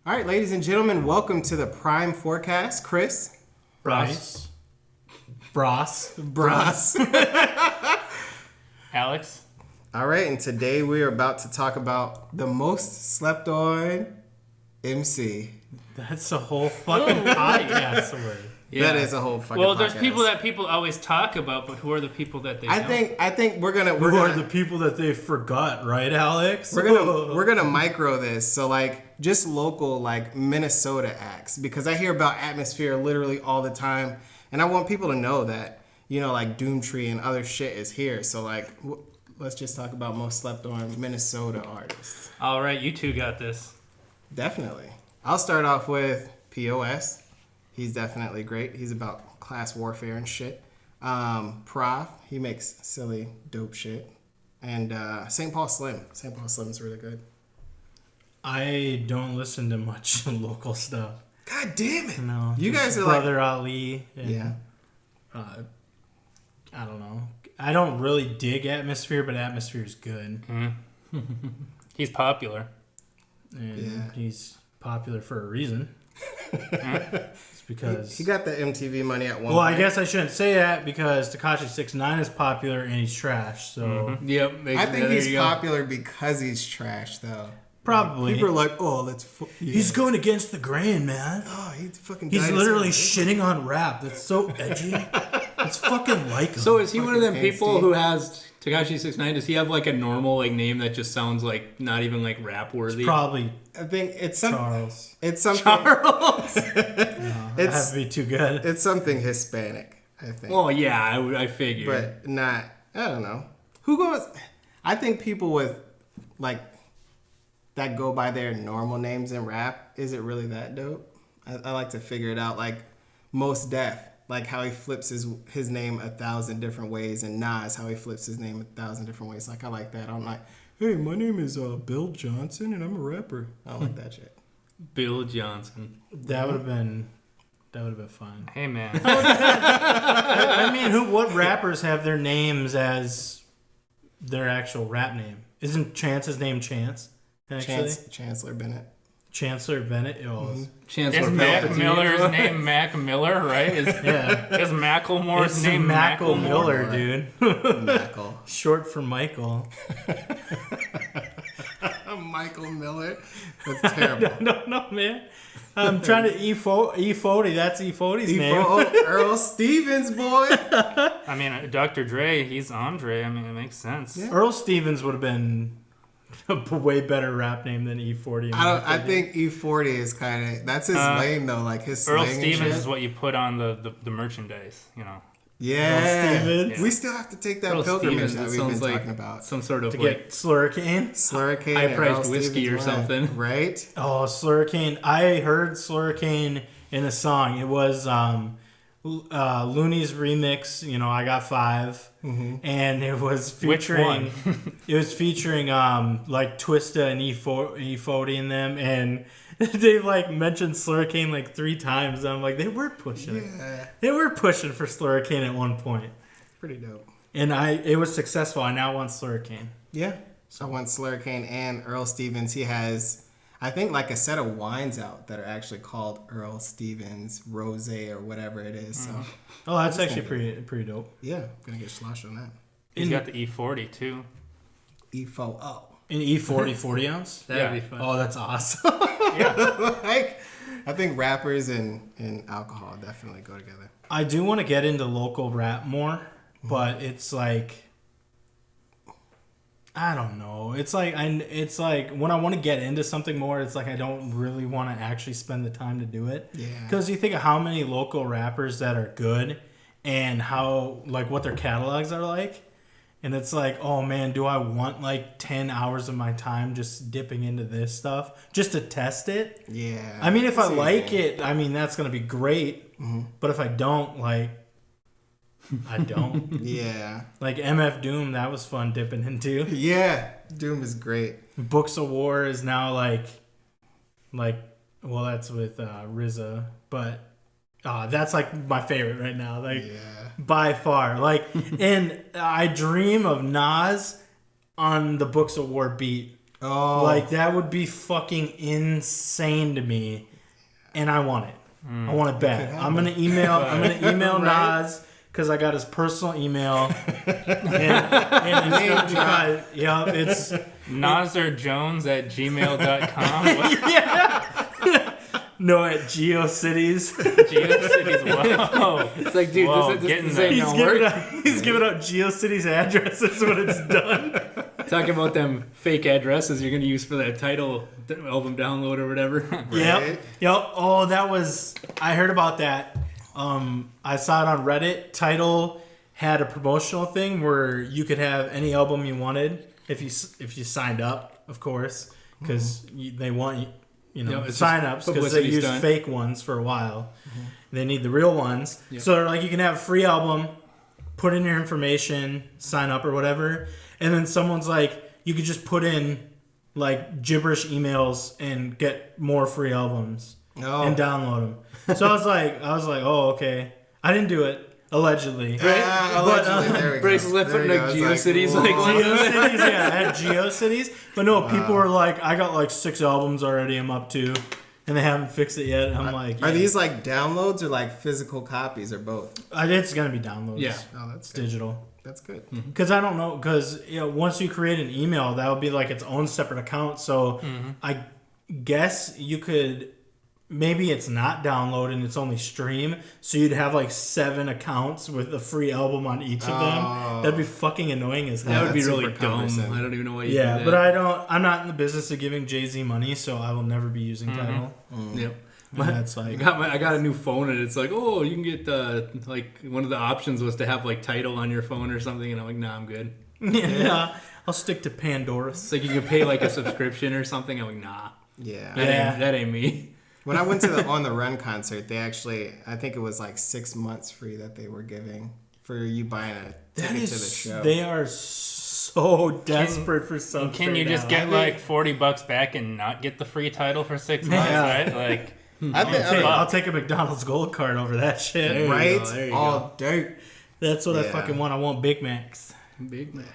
All right, ladies and gentlemen, welcome to the Prime Forecast. Chris. Bryce. Bras. Alex. All right, and today we are about to talk about the most slept on Emcee. That's a whole fucking podcast word. Yeah. That is a whole fucking Well, there's podcast. people that people always talk about, but who are the people that they don't? I think we're gonna Who are the people that they forgot, right, Alex? we're gonna micro this. So like just local like Minnesota acts, because I hear about Atmosphere literally all the time, and I want people to know that, you know, like Doomtree and other shit is here. So like let's just talk about most slept on Minnesota artists. All right, you two got this. Definitely. I'll start off with POS. He's definitely great. He's about class warfare and shit. Prof, he makes silly, dope shit. And St. Paul Slim. St. Paul Slim's really good. I don't listen to much local stuff. God damn it. No. You guys are Brother Ali. And, Yeah. I don't know. I don't really dig Atmosphere, but Atmosphere is good. He's popular. And Yeah. he's popular for a reason. It's because... He got the MTV money at one Well, point. I guess I shouldn't say that because Tekashi 6ix9ine is popular and he's trash, so... Yep. I think he's popular because he's trash, though. Probably. People are like, oh, let's... Yeah. He's going against the grain, man. Oh, he fucking He's died literally as shitting on rap. That's so edgy. It's fucking like him. So is he one of them Fucking people angsty. who has Tekashi 6ix9ine? Does he have like a normal like name that just sounds like not even like rap worthy? Probably I think it's some... Charles. It's something... Charles. That has to be too good. It's something Hispanic, I think. Well, yeah, I figured. But not, I don't know. Who goes, I think people with, like, that go by their normal names in rap, is it really that dope? I like to figure it out, like, Most Def, like how he flips his name 1,000 different ways, and Nas, how he flips his name 1,000 different ways. Like, I like that. I'm like, hey, my name is Bill Johnson, and I'm a rapper. I don't like that shit. Bill Johnson. That would have been fun. Hey, man. I mean, what rappers have their names as their actual rap name? Isn't Chance's name Chance? Actually? Chancellor Bennett. Chancellor Bennett. Oh, Chancellor Is Mac Palpatine. Miller's name Mac Miller, right? yeah. Is Macklemore's It's name Mackle Macklemore? Miller, dude. Mackle. Short for Michael. Michael Miller. That's terrible. No, man. I'm trying to E40. That's E40's name. Earl Stevens, boy. I mean, Dr. Dre, he's Andre. I mean, it makes sense. Yeah. Earl Stevens would have been a way better rap name than E40. I think E40 is kind of, that's his lane though, like his Earl slang and Stevens shit. is what you put on the merchandise, you know. Yeah. Stevens. We still have to take that Earl pilgrimage Stevens, that it we've been sounds like talking about. some sort of to like get Slurricane. Slurricane high-priced and Earl whiskey Stevens or wine, something. right? Oh, Slurricane. I heard Slurricane in a song. It was Looney's remix, you know, I Got Five. Mm-hmm. And it was Which featuring like Twista and E40 in them, and they like mentioned Slurricane like 3 times. I'm like, they were pushing. Yeah. They were pushing for Slurricane at one point. Pretty dope. And it was successful. I now want Slurricane. Yeah. So I want Slurricane and Earl Stevens. He has, I think, like a set of wines out that are actually called Earl Stevens Rosé or whatever it is. So Oh, that's actually pretty dope. yeah, gonna get sloshed on that. He's got the E40, too. E4. Oh. An E40 40 ounce? that'd Yeah. be fun. Oh, that's awesome. Like, I think rappers and alcohol definitely go together. I do want to get into local rap more, but it's like, I don't know. It's like when I want to get into something more, it's like I don't really want to actually spend the time to do it. Yeah. Because you think of how many local rappers that are good and how, like, what their catalogs are like. And it's like, oh man, do I want like 10 hours of my time just dipping into this stuff just to test it? Yeah. I mean, if I See, like it, I mean, that's going to be great. But if I don't, like, I don't. Yeah. Like MF Doom, that was fun dipping into. Yeah. Doom is great. Books of War is now like, well, that's with RZA, but that's like my favorite right now. Like, Yeah. by far. Like, and I dream of Nas on the Books of War beat. Oh, Like, that would be fucking insane to me, and I want it. I want it bad. I'm gonna email Nas because I got his personal email, and it's gonna be it's NazerJones@gmail.com. no at GeoCities. GeoCities. Whoa. It's like, dude, Whoa, this getting ain't there. He's giving out GeoCities addresses when it's done. Talking about them fake addresses you're gonna use for that title album download or whatever. Yep. Oh, I heard about that. I saw it on Reddit. Tidal had a promotional thing where you could have any album you wanted if you signed up, of course, because they want sign-ups because they use fake ones for a while. Mm-hmm. They need the real ones. Yep. So they're like, you can have a free album, put in your information, sign up or whatever, and then someone's like, you could just put in like gibberish emails and get more free albums and download them. So I was like, oh, okay. I didn't do it. Allegedly. Allegedly, there we go. Bryce left putting like GeoCities. GeoCities, yeah, I had GeoCities. But no, people were like, I got like 6 albums already I'm up to, and they haven't fixed it yet. I'm like, are these like downloads or like physical copies or both? It's going to be downloads. Yeah. Oh, that's good. Digital. That's good. Because I don't know, because once you create an email, that would be like its own separate account. So I guess you could... Maybe it's not download and it's only stream, so you'd have like 7 accounts with a free album on each of them. That'd be fucking annoying as hell. That would be really dumb. I don't even know why you do that. But I'm not in the business of giving Jay-Z money, so I will never be using Tidal. Yep. That's like I got a new phone and it's like, oh, you can get like one of the options was to have like Tidal on your phone or something, and I'm like, nah, I'm good. Yeah, I'll stick to Pandora. It's like you can pay like a subscription or something. I'm like, nah. Yeah. That ain't me. When I went to the On the Run concert, they actually, I think it was like 6 months free that they were giving for you buying a ticket to the show. They are so desperate for something. Can you just get like $40 back and not get the free title for 6 months, right? Like, I'll take a McDonald's Gold Card over that shit. Right? All dirt. That's what I fucking want. I want Big Macs. Big Macs.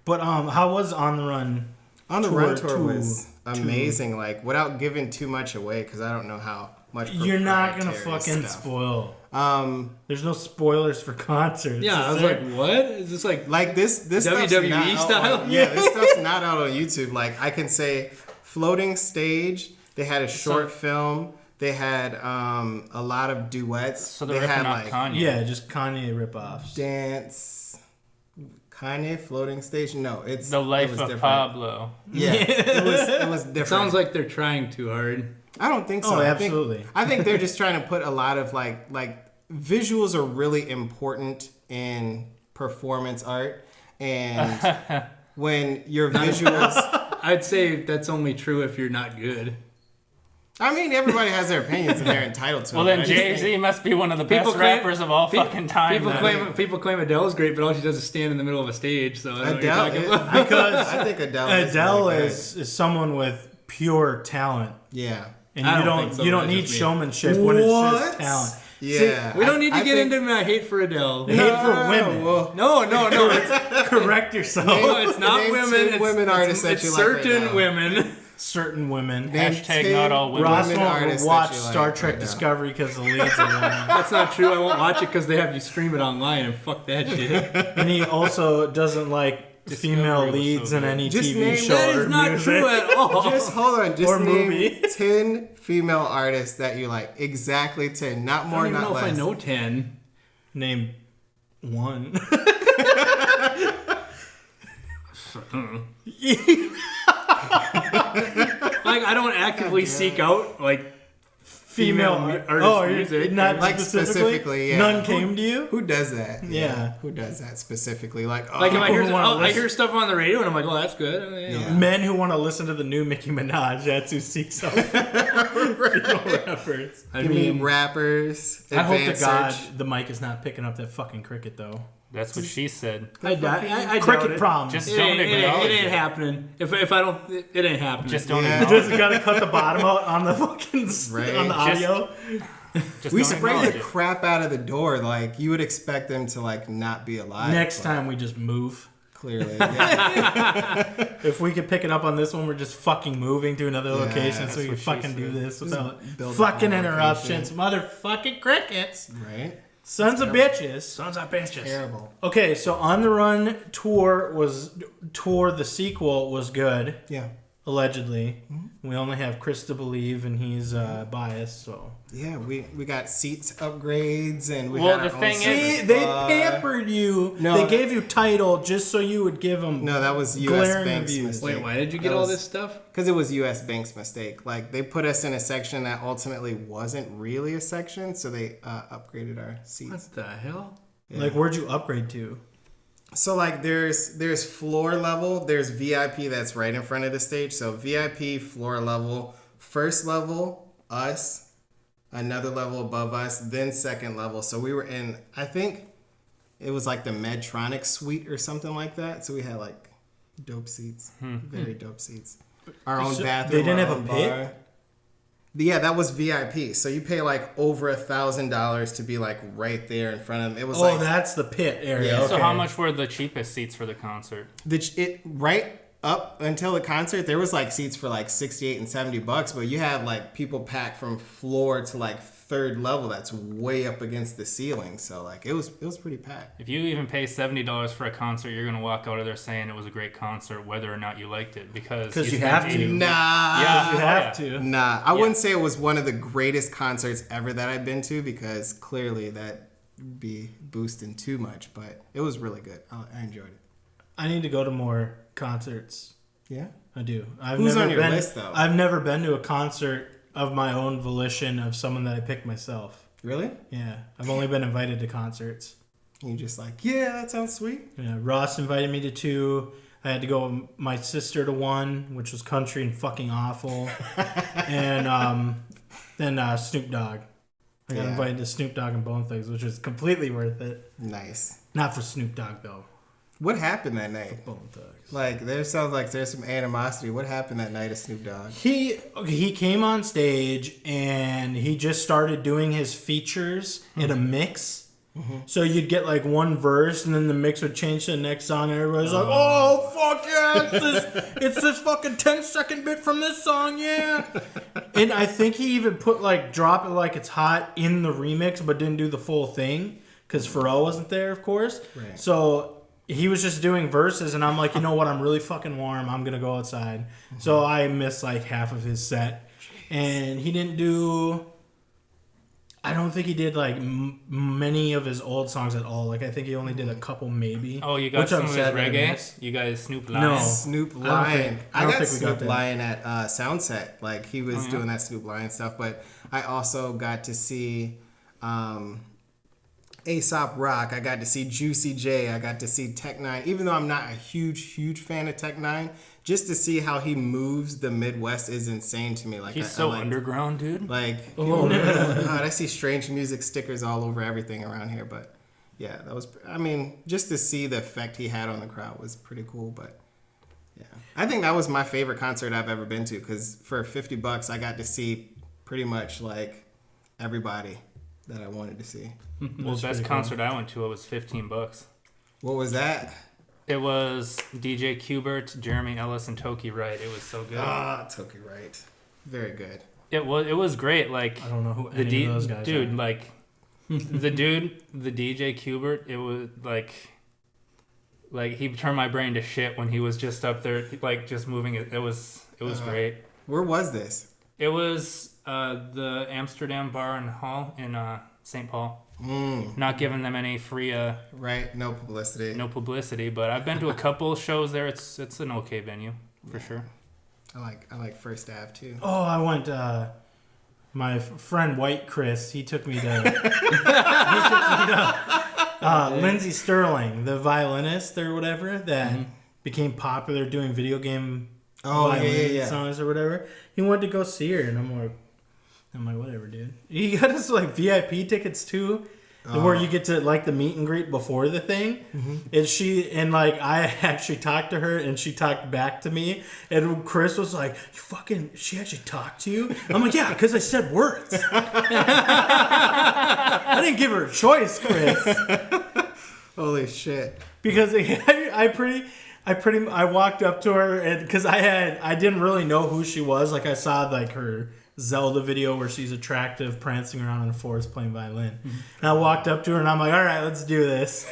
But how was On the Run? On the Run tour was amazing. Like, without giving too much away, because I don't know how much. You're not gonna fucking spoil. There's no spoilers for concerts. Yeah, I was like, what? Is this like this WWE style? This stuff's not out on YouTube. Like, I can say, Floating Stage. They had a short film. They had a lot of duets. So they're ripping off Kanye. Yeah, just Kanye ripoffs. Dance. Kanye Floating Stage? No, it's The Life of different. Pablo. Yeah, it was different. It sounds like they're trying too hard. I don't think so. Oh, absolutely. I think they're just trying to put a lot of like visuals are really important in performance art, and when your visuals, I'd say that's only true if you're not good. I mean, everybody has their opinions and they're entitled to Well, them. then Jay-Z must be one of the best rappers of all fucking time. People claim Adele's great, but all she does is stand in the middle of a stage. So I don't know what you're talking about. Because I think Adele is someone with pure talent. Yeah. And you don't need showmanship when it's just talent. Yeah. See, we don't need to get into my hate for Adele. Hate for women. No. It's, correct yourself. No, it's not Name women. two women artists that it's you like certain right now. women. Certain women. Hashtag not all women. Ross women won't artists watch that you like Star Trek right now. Discovery because the lead's a woman. That's not true. I won't watch it because they have you stream it online and fuck that shit. And he also doesn't like female leads in any TV show That or is not music. true at all. Just hold on. Just Or name movie. 10 female artists that you like. Exactly 10. Not more, I don't even not know less. if I know 10. Name one. Like, I don't actively seek out like female artists' music. Not Like specifically, yeah. None came to you? Who does that? Yeah. Who does that specifically? Like, Like if I hear, People who wanna I hear stuff on the radio and I'm like, oh, that's good. Yeah. Men who want to listen to the new Nicki Minaj, that's who seeks out female rappers. give me rappers. I hope to advanced God search. the mic is not picking up that fucking cricket, though. That's what she said. I doubt Cricket it. problems. Just It don't ain't, acknowledge it ain't it. happening. If I don't, it ain't happening. Just don't Yeah. acknowledge Just gotta cut the bottom out on the fucking Right. on the Just- audio. Just We don't spray acknowledge the it. crap out of the door. Like, you would expect them to, like, not be alive. Next but time we just move. Clearly. Yeah. If we could pick it up on this one, we're just fucking moving to another location so we can that's what she fucking do said. this without build fucking up a interruptions. Motherfucking crickets. Right? Sons of bitches. Sons of bitches. Terrible. Okay, so On the Run the sequel was good, Yeah. allegedly. We only have Chris to believe, and he's biased, so. Yeah, we got seats upgrades and we Well, had the our thing own is- See, service they bar. pampered you. No, They gave you title just so you would give them. No, that was U.S. glaring Bank's reviews. mistake. Wait, why did you get That all was- this stuff? Because it was U.S. Bank's mistake. Like, they put us in a section that ultimately wasn't really a section, so they upgraded our seats. What the hell? Yeah. Like, where'd you upgrade to? So, like, there's floor level, there's VIP that's right in front of the stage. So, VIP, floor level, first level, us, another level above us, then second level. So, we were in, I think it was like the Medtronic suite or something like that. So, we had, like, dope seats. Very dope seats. Our own So bathroom. they didn't our have a own pit? bar. Yeah, that was VIP. So you pay like over $1,000 to be like right there in front of them. It was like That's the pit area. Yeah. Okay. So how much were the cheapest seats for the concert? it right up until the concert. There was like seats for like $68 and $70, but you have like people packed from floor to like third level. That's way up against the ceiling. So like it was pretty packed. If you even pay $70 for a concert, you're gonna walk out of there saying it was a great concert, whether or not you liked it, because you spent have to. 80 Nah, Yeah, You oh, have yeah. to. Nah, I wouldn't say it was one of the greatest concerts ever that I've been to because clearly that would be boosting too much, but it was really good. I enjoyed it. I need to go to more concerts. Yeah. I do. Who's on your list, though? I've never been to a concert of my own volition of someone that I picked myself. Really? Yeah. I've only been invited to concerts. You just like, yeah, that sounds sweet. Yeah, Ross invited me to 2. I had to go with my sister to 1, which was country and fucking awful. And then Snoop Dogg. I got Yeah. invited to Snoop Dogg and Bone Thugs, which was completely worth it. Nice. Not for Snoop Dogg, though. What happened that night? Bone Thugs. Like, there sounds like there's some animosity. What happened that night at Snoop Dogg? He came on stage and he just started doing his features in a mix. So you'd get like one verse and then the mix would change to the next song and everybody's like, oh fuck yeah, it's this fucking 10-second bit from this song, yeah. And I think he even put like Drop It Like It's Hot in the remix but didn't do the full thing because Pharrell wasn't there, of course. Right. So he was just doing verses and I'm like, you know what, I'm really fucking warm, I'm gonna go outside. So I missed like half of his set. And he didn't do, I don't think he did like many of his old songs at all. Like I think he only did a couple maybe. Oh, you got Which some I'm of his sad that I reggae? missed. You guys Snoop No. Lion? Snoop I don't Lion. think- I don't got think we got Snoop that. Lion at Soundset. Like, he was yeah? doing that Snoop Lion stuff. But I also got to see Aesop Rock. I got to see Juicy J. I got to see Tech Nine. Even though I'm not a huge fan of Tech Nine, just to see how he moves the Midwest is insane to me. Like, He's I so like, underground, dude. Like, Oh, God, I see strange music stickers all over everything around here. But yeah, that was, I mean, just to see the effect he had on the crowd was pretty cool. But yeah, I think that was my favorite concert I've ever been to because for $50, I got to see pretty much like everybody that I wanted to see. Well, the best concert I went to, it was $15. What was that? It was DJ Qbert, Jeremy Ellis, and Toki Wright. It was so good. Ah, Toki Wright. Very good. It was great. Like I don't know who the any of those guys dude, are. like the DJ Qbert. It was like he turned my brain to shit when he was just up there, like just moving it. It was great. Where was this? It was the Amsterdam Bar and Hall in St. Paul. Not giving them any free Right, no publicity. no publicity, but I've been to a couple shows there. It's an okay venue for sure. I like First Ave too. Oh, I went. My friend White Chris, he took me to Lindsey Sterling, the violinist or whatever that became popular doing video game violin songs or whatever. He wanted to go see her, and I'm like, whatever, dude. He got us like VIP tickets too. Where you get to like the meet and greet before the thing, and like I actually talked to her and she talked back to me, and Chris was like, she actually talked to you? I'm like, yeah, because I said words. I didn't give her a choice, Chris. Holy shit. Because I I walked up to her and because I didn't really know who she was. Like I saw like her Zelda video where she's attractive, prancing around in a forest playing violin. Mm-hmm. And I walked up to her and I'm like, all right, let's do this.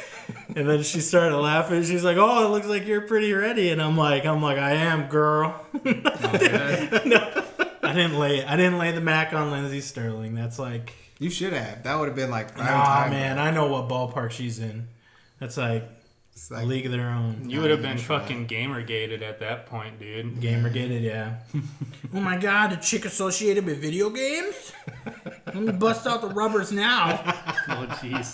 And then she started laughing. She's like, oh, it looks like you're pretty ready. And I'm like, I am, girl. No, I didn't lay the Mac on Lindsay Sterling. That's like. You should have. That would have been like prime Nah, time. man, I know what ballpark she's in. That's like a league of their own. You would have been fucking gamergated at that point, dude. Gamergated, yeah. Oh my god, a chick associated with video games? Let me bust out the rubbers now. Oh, jeez.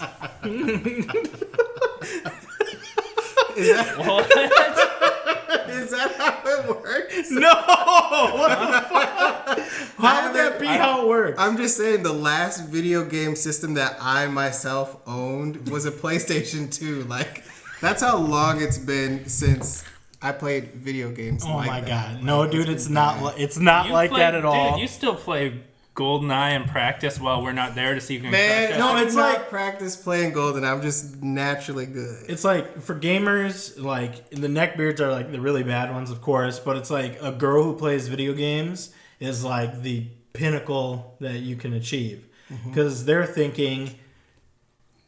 Is that how it works? No! What the fuck? How would that be how it works? I'm just saying the last video game system that I myself owned was a PlayStation 2. Like, that's how long it's been since I played video games. Oh like my that. god. No, dude, it's not like that at all. Dude, you still play GoldenEye and practice while we're not there to see if you can Man, crack no, us? it's like practice playing Golden. I'm just naturally good. It's like for gamers, like the neckbeards are like the really bad ones, of course, but it's like a girl who plays video games is like the pinnacle that you can achieve because they're thinking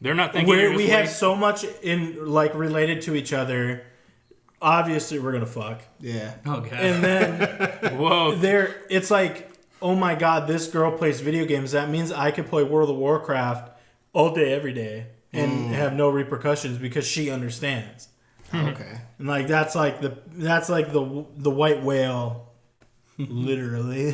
they're not thinking we have so much in like related to each other. Obviously, we're gonna fuck. Yeah. Oh god. And then whoa, it's like, oh my god, this girl plays video games. That means I could play World of Warcraft all day, every day, and have no repercussions because she understands. Okay. And like that's like the white whale, literally.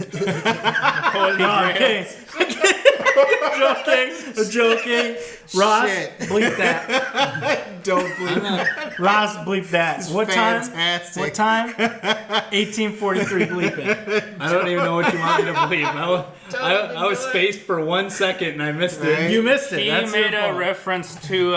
I'm joking. Ross, Shit. bleep that. Don't bleep that. Ross, bleep that. What fantastic. time? 1843. Bleep it. I don't even know what you want me to believe. I was spaced for 1 second and I missed it. Right? You missed it. he That's made your a fault. reference to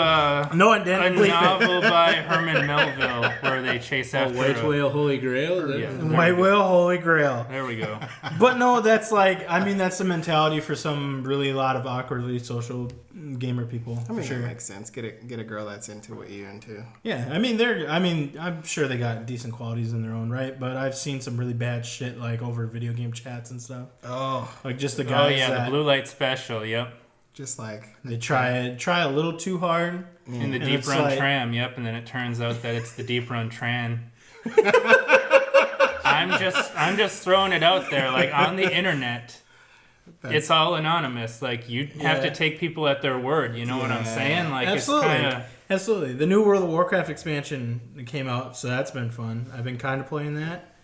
No, I a didn't. Bleep novel by Herman Melville where they chase after White Whale Holy Grail? Yeah. it. White whale, holy grail. There we go. But no, that's like, I mean, that's the mentality for some really a lot of awkwardly social gamer people. I mean, for sure. that makes sense. Get a girl that's into what you're into. Yeah, I mean, I'm sure they got decent qualities in their own right, but I've seen some really bad shit like over video game chats and stuff. Oh, Like just the Oh guys yeah, that the blue light special. Yep. just like they try a little too hard. In the And deep it's run like- tram. Yep. And then it turns out that it's the deep run tran. I'm just throwing it out there, like on the internet. It's all anonymous. Like you have to take people at their word. You know what I'm Yeah. saying? Like Absolutely. it's kind of. Absolutely. The new World of Warcraft expansion came out, so that's been fun. I've been kind of playing that.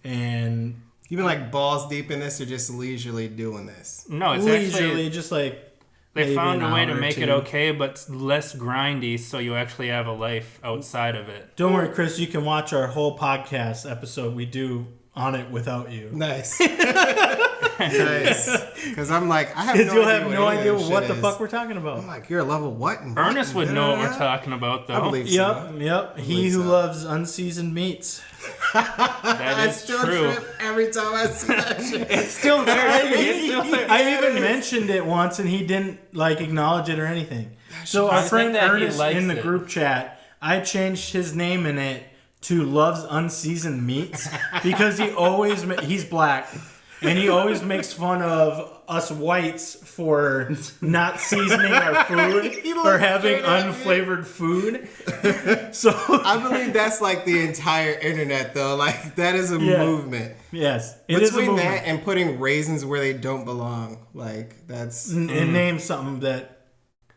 And you've been like balls deep in this, or just leisurely doing this. No, it's leisurely, actually just like they maybe found an a way hour to or make it two. okay, but less grindy, so you actually have a life outside of it. Don't worry, Chris. You can watch our whole podcast episode we do on it without you. Nice. Nice. Because I'm like, I have Because no you'll idea have what no any of idea this what shit the is. fuck we're talking about. I'm like, you're a level what? And what Ernest and would know what we're da-da-da? talking about, though. I believe so. Yep. He believe who so. loves unseasoned meats. That I is still true. trip every time I see that shit. It's still there. I even mentioned it once, and he didn't like acknowledge it or anything. So our I friend think that he Ernest likes in the it. group chat, I changed his name in it to loves unseasoned meats because he's black. And he always makes fun of us whites for not seasoning our food or having unflavored food. So I believe that's like the entire internet, though. Like, that is a movement. Yes, it is a Between movement. that and putting raisins where they don't belong, like, that's And name something that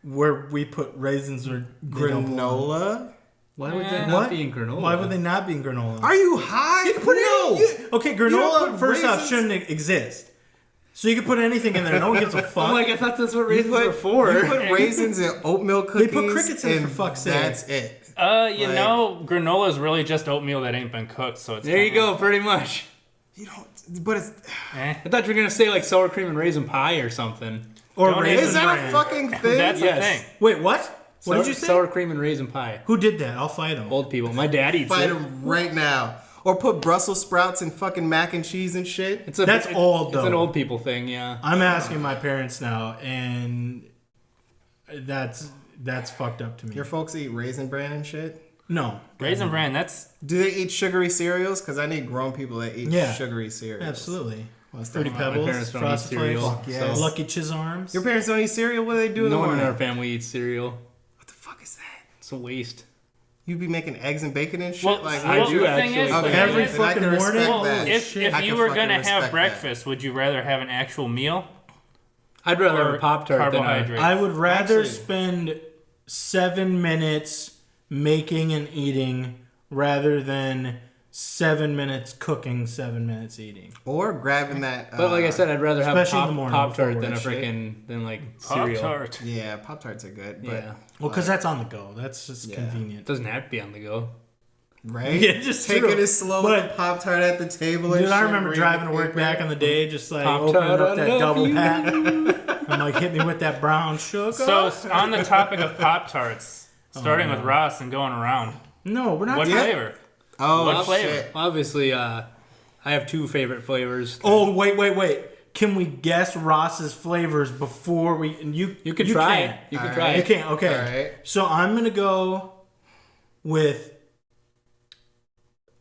where we put raisins or granola. Why would they What? not be in granola? Why would they not be in granola? Are you high? You can put okay, don't granola put first off raisins- shouldn't exist. So you can put anything in there. No one gives a fuck. I'm like, I thought that's what raisins were for. You put raisins in oatmeal They cookies. put crickets in it, and for fuck's sake. That's it. You Like- know, granola is really just oatmeal that ain't been cooked, so it's There you go, pretty much. You don't. But it's. Eh. I thought you were gonna say like sour cream and raisin pie or something. or Don't- raisin Is that bran. a fucking thing? That's Yes. a thing. Wait, what? What did you say? Sour cream and raisin pie. Who did that? I'll fight him. Old people. My dad eats Fight it. them right now. Or put Brussels sprouts and fucking mac and cheese and shit. That's old, It's an though. old people thing, yeah. I'm asking my parents now, and that's fucked up to me. Your folks eat raisin bran and shit? No. Raisin Bran, that's Do they eat sugary cereals? Because I need grown people that eat sugary cereals. Absolutely. What's Fruity that? My Pebbles, parents don't eat Frosted cereal. Flakes, yes. So Lucky Charms. Your parents don't eat cereal? What do they do in the no one in morning? our family eats cereal. What the fuck is that? It's a waste. You be making eggs and bacon and shit? well, like I do the thing actually. is, Okay, Every then I can fucking respect morning? that. if I you can were fucking gonna respect have breakfast, would you rather have an actual meal I'd rather have or a Pop-Tart than a... carbohydrate? I would rather Actually- spend 7 minutes making and eating rather than 7 minutes cooking, 7 minutes eating. Or grabbing that. But like I said, I'd rather have Especially in the morning Pop-Tart before than a work, shit. freaking... than like cereal. Pop-Tart. Yeah, Pop-Tarts are good. But, Yeah. Well, because that's on the go. That's just Yeah. It convenient. doesn't have to be on the go. Right? Yeah, just take true. it as slow But- with a Pop-Tart at the table. And Dude, I shit, remember reading driving the to work paper. back in the day, just like Pop-Tart, opening up I that love double you. pack. I'm like, hit me with that brown sugar. So on the topic of Pop-Tarts, starting with Ross and going around, no, we're not. what Yeah. flavor? Oh, What flavor? shit. Obviously, I have two favorite flavors. Oh, wait. Can we guess Ross's flavors before we? And you You could try can't. it. You could All try right. You it. can't. Okay. All right. So I'm gonna go with.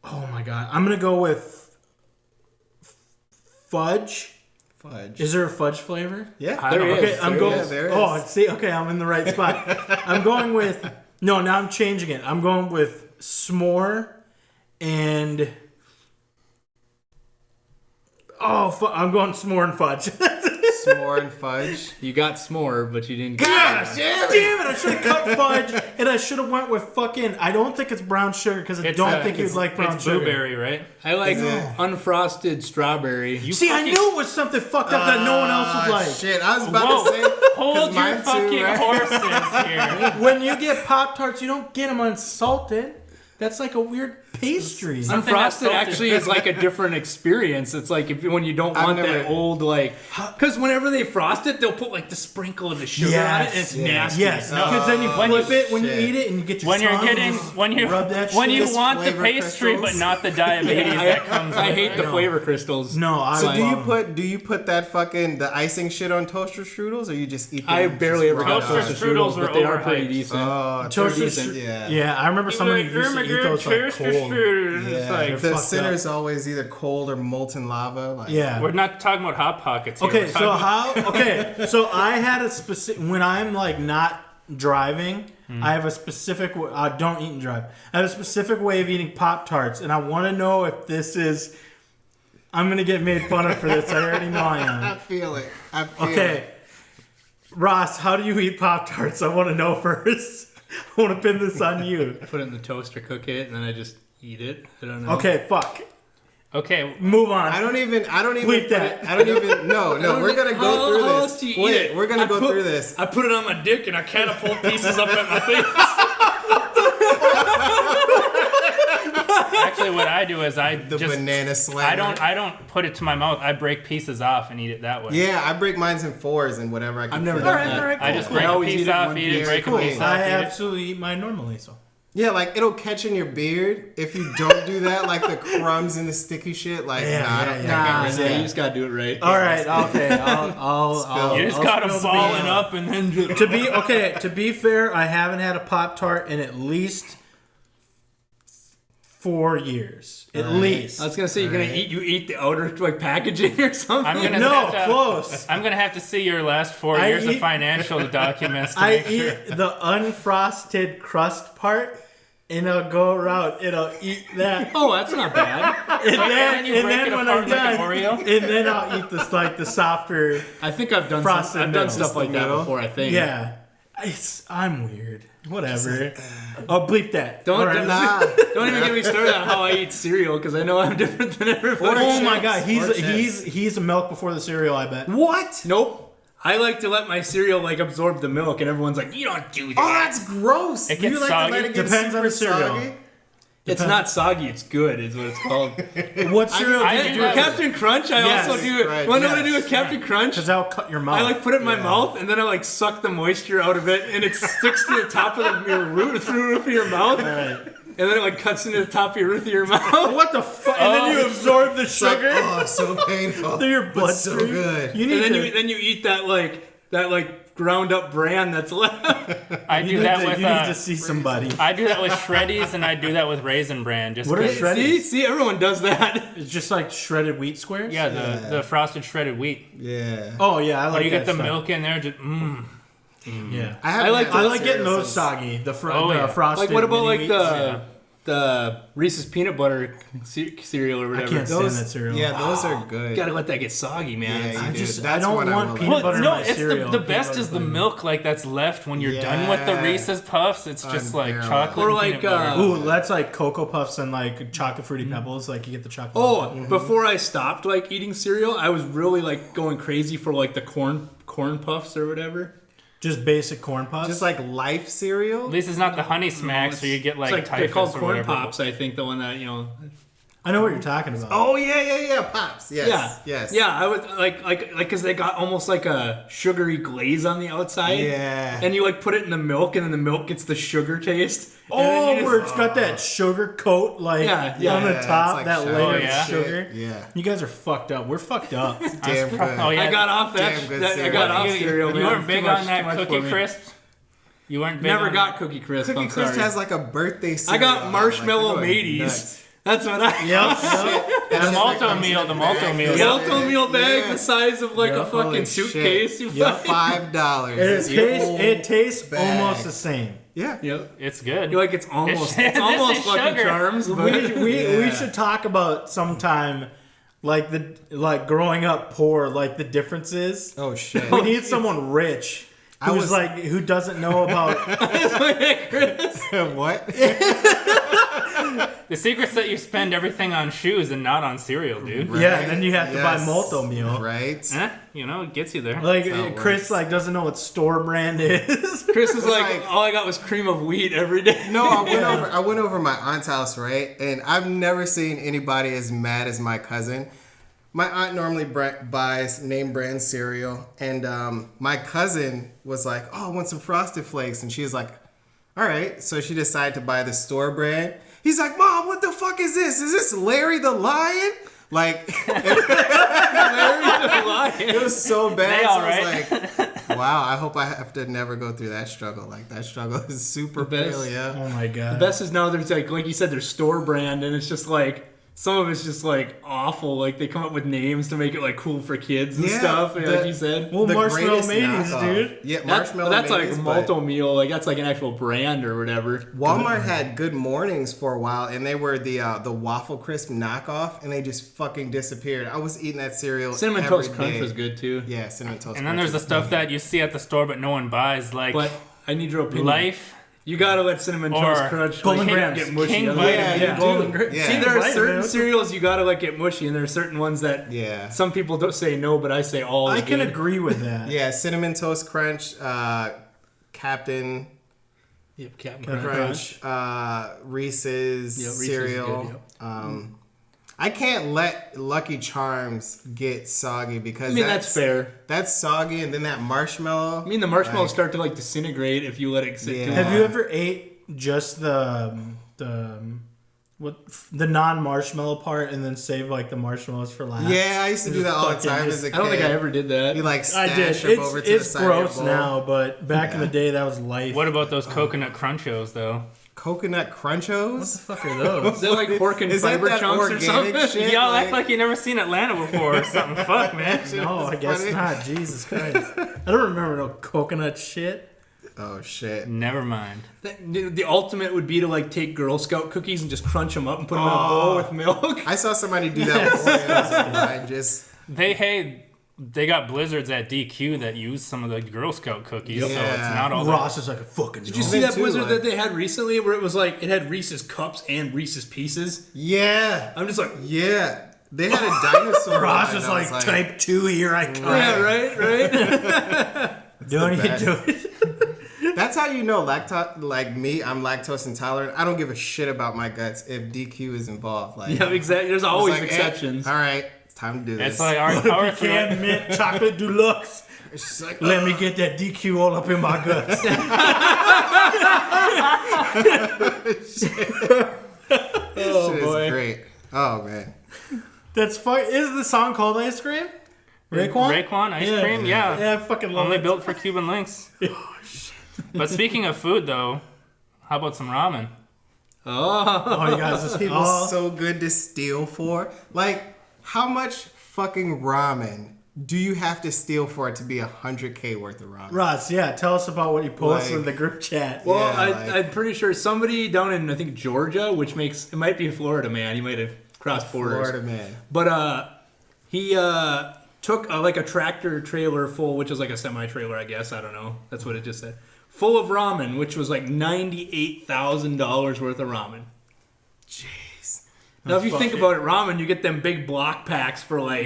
Oh my god! I'm gonna go with fudge. Fudge. Is there a fudge flavor? Yeah. I don't know. Okay, I'm going. Yeah, there Oh, is. see, okay, I'm in the right spot. I'm going with. No, now I'm changing it. I'm going with s'more and. Oh, I'm going s'more and fudge. S'more and fudge. You got s'more, but you didn't get Gosh, damn it. Damn it! I should have cut fudge, and I should have went with fucking. I don't think it's brown sugar because I don't think you'd like brown It's sugar. blueberry, right? I like Is it? unfrosted strawberry. You See, I fucking- knew it was something fucked up that no one else would like. Shit, I was about Whoa. to say. 'cause Hold your mine too, fucking right? horses here. When you get Pop Tarts, you don't get them unsalted. That's like a weird pastry. Something Unfrosted that's salted. actually is like a different experience. It's like when you don't I've want never- that old like, because whenever they frost it, they'll put like the sprinkle of the sugar on it, and it's Yes. nasty. Yes, because then you When flip you- it when you shit. eat it and you get your When you're tongue, getting when you rub that when shit. you Just want the flavor pastry crystals. but not the diabetes that comes I with hate it. the No. flavor crystals. No, I So do you love- put that fucking the icing shit on toaster strudels, or you just eat them? I barely ever got Toaster toaster strudels strudels, were but they are pretty overhyped. decent. Oh, Toaster they're stru- decent, yeah. I remember somebody who used to eat those like toaster cold. strudels. It's Yeah, like, They're the fucked center's always either cold or molten lava. Like, Yeah. we're not talking about hot pockets here. Okay, We're so talking- how? Okay, so I had a specific when I'm like not driving. I have a specific. Don't eat and drive. I have a specific way of eating Pop Tarts, and I want to know if this is. I'm gonna get made fun of for this. I already know I I am. feel it. I feel Okay, it. Ross, how do you eat Pop Tarts? I want to know first. I want to pin this on you. Put it in the toaster, cook it, and then I just eat it. I don't know. Okay, fuck. okay, Move on. I don't even. Bleep put it- that. I don't even. No. We're gonna How go through else this. do you eat Wait, it? we're gonna go through this. I put it on my dick and I catapult pieces up at my face. actually, what I do is The banana slam. I don't put it to my mouth. I break pieces off and eat it that way. Yeah, I break mines in fours and whatever I can. I've never fit. done Alright, that. alright, I cool, just cool. break I a always piece eat it off, one eat it, piece. break a Cool. piece off, I eat it. absolutely eat mine normally. So. Yeah, like it'll catch in your beard if you don't do that. Like the crumbs and the sticky shit. Like Yeah, nah, I don't yeah, think yeah. I Nah, risk yeah, that. you just gotta do it right. All right, okay. I'll You just I'll got them spill the balling beans. up and then just... To be fair, I haven't had a Pop Tart in at least 4 years. At least. I was gonna say you eat the outer like packaging or something. I'm gonna No, have to, close. I'm gonna have to see your last 4 I years of eat- financial documents to I make eat sure. the unfrosted crust part, and I'll go around and I'll eat that. Oh, that's not bad. And then you break it when apart I'm like an done, Oreo? and then I'll eat this like the softer. I think I've done Frosted I've done middle. stuff like that Middle. before. I think. Yeah, I'm weird. Whatever. I'll bleep that. Don't- All right. Nah. Don't even get me started on how I eat cereal because I know I'm different than everybody. Oh my god, Or he's a milk before the cereal. I bet. What? Nope. I like to let my cereal like absorb the milk, and everyone's like, "You don't do Oh, that." that's gross. It Do you gets like soggy. to let it get Depends on super the cereal. soggy? It's not soggy. It's good. Is what it's called. What cereal I did do you do? that. Captain Crunch. I Yes. also do it. Right, Want to know what I yes. do with Captain Crunch? Because that'll cut your mouth. I like put it in my Yeah. mouth, and then I like suck the moisture out of it, and it sticks to the top of your roof of your mouth, All right. and then it like cuts into the top of your roof of your mouth. What the fuck? And then you absorb the It's like, sugar oh, so painful. through your But bloodstream. so good. You need And to. then you eat that like ground up bran that's left. I do that with you need to see somebody. I do that with Shreddies, and I do that with Raisin Bran. Just What are 'cause- Shreddies? See, everyone does that. It's just like shredded wheat squares. Yeah, Yeah. the frosted shredded wheat. Yeah. Oh yeah, I like When you that get the stuff. milk in there, just Yeah, I like I had like getting cereal those since- soggy. The Oh, yeah. frosted. Like, what about mini like wheats. the Reese's peanut butter cereal or I whatever? can't stand Those, that cereal. yeah, those are good. Gotta let that get soggy, man. Yeah, you I do. just That's I don't what I want will peanut like. butter in no, my it's cereal. the Peanut best butter is the flavor. milk like that's left when you're done with the Yeah. Reese's Puffs. It's just like Unbearable. chocolate Or and like, peanut butter. Ooh, that's like Cocoa Puffs and like chocolate fruity pebbles. Like you get the chocolate. Oh, before I stopped like eating cereal, I was really like going crazy for like the corn puffs or whatever. Just basic corn puffs. Just like Life cereal. At least it's not the Honey Smacks, or you get like, It's like they're typhus called or corn whatever. pops. I think the one that I know what you're talking about. Oh yeah, Pops. Yes, Yeah, yes. yeah. I was like, because they got almost like a sugary glaze on the outside. Yeah. And you like put it in the milk, and then the milk gets the sugar taste. And then Oh, you just- where it's got that sugar coat like Yeah, on the it's top, like that sugar layer and of shit. sugar. Yeah. You guys are fucked up. We're fucked up. Damn good. Oh yeah, I got off Damn that. good I cereal. got off you, cereal. you man. weren't It's big too much- on too that much Cookie for me. Crisp. You weren't big Never on got Cookie Crisp. Cookie I'm Crisp sorry. has like a birthday I cereal. got marshmallow Like, they're going mateys. nuts. That's what I. Yep. the Malto meal. The Malto meal. Yeah. Malto meal bag Yeah. the size of like Yeah, a fucking holy suitcase. shit. You Yep. $5. It tastes bag. almost the same. Yeah. Yep. It's good. You're like it's almost This is Lucky sugar. Charms, but We Yeah. should talk about sometime like growing up poor, like the differences. Oh shit. We need someone rich I who's was- like who doesn't know about. What? The secret's that you spend everything on shoes and not on cereal, dude. Yeah, and then you have to buy Yes. Malto meal. Right. You know, it gets you there. Like That's how it Chris works. like doesn't know what store brand is. Chris is like, like- all I got was cream of wheat every day. No, I went over my aunt's house, right? And I've never seen anybody as mad as my cousin. My aunt normally buys name brand cereal, and my cousin was like, "Oh, I want some Frosted Flakes," and she's like, "All right." So she decided to buy the store brand. He's like, "Mom, what the fuck is this? Is this Larry the Lion?" Like, it was so bad. They So all I was right? like, "Wow, I hope I have to never go through that struggle. Like that struggle is super best. real, yeah." Oh my god. Best is now there's like you said, there's store brand, and it's just like some of it's just like awful. Like they come up with names to make it like cool for kids and Yeah, stuff. the- Like you said. Well, The Marshmallow greatest Mateys, knockoff. dude. Yeah, That's, marshmallow. that's like Mateys, but Malto meal. Like that's like an actual brand or whatever. Walmart had Good Mornings for a while, and they were the Waffle Crisp knockoff, and they just fucking disappeared. I was eating that cereal. Cinnamon every Toast Crunch day. was good too. Yeah, cinnamon toast. And then Crunch there's the is stuff good. that you see at the store but no one buys, like But I need your opinion. Life. You gotta let Cinnamon Or Toast Crunch Golden like, Grams. get mushy. King Otherwise- Vitamin. Yeah, you Golden do. Gra- Yeah. See, there are Vitamin. certain cereals you gotta like get mushy, and there are certain ones that Yeah. some people don't say no, but I say all. I is can good. agree with that. Yeah, cinnamon toast crunch, Captain Yep, Captain Crunch. Crunch, Reese's Yeah, Reese's is cereal. good, I can't let Lucky Charms get soggy because I mean that's fair. That's soggy, and then that marshmallow. I mean the marshmallows Like- start to like disintegrate if you let it sit. Yeah. too Have long. you ever ate just the non-marshmallow part and then save like the marshmallows for last? Yeah, I used to do that all the Fucking time just- as a kid. I don't think I ever did that. You like I did. stash them over to the It's side of your gross bowl. now, but back in the day that was life. What about those coconut crunchos though? Coconut Crunchos? What the fuck are those? Is that like pork and Is that fiber that chunks or organic something? shit? Y'all act like you never seen Atlanta before or something. Fuck, man. No, I guess funny. not. Jesus Christ. I don't remember no coconut shit. Oh shit. Never mind. The ultimate would be to like take Girl Scout cookies and just crunch them up and put them in a bowl with milk. I saw somebody do that with Oreos. I just They got blizzards at DQ that use some of the Girl Scout cookies, so it's Yeah. not all Ross is like a fucking. Did you Me see that too, blizzard like- that they had recently where it was like it had Reese's cups and Reese's pieces? yeah. I'm just like, Yeah. They had a dinosaur. Ross one, is and I like, was type 2 here I come. yeah, right. Don't the you best. do it? That's how you know lactose. Like me, I'm lactose intolerant. I don't give a shit about my guts if DQ is involved. Like, Yeah, exactly. There's it's always like, exceptions. all right, it's time to do this. It's like our power through Pecan it. mint chocolate deluxe. It's just like, Let me get that DQ all up in my guts. oh boy. great. Oh man. That's fun. Is the song called Ice Cream? Raekwon ice cream? Yeah. Yeah, I fucking love Only it. built for Cuban links. But speaking of food, though, how about some ramen? Oh, you guys, this It was so good to steal for. Like, how much fucking ramen do you have to steal for it to be $100K worth of ramen? Ross, yeah, tell us about what you posted in the group chat. Well, Yeah, I'm pretty sure somebody down in, I think, Georgia, which makes... It might be Florida, man. He might have crossed borders. Florida man. But he took like a tractor trailer full, which is like a semi-trailer, I guess. I don't know. That's what it just said. Full of ramen, which was like $98,000 worth of ramen. Jeez. Now, if you think about it, ramen, you get them big block packs for like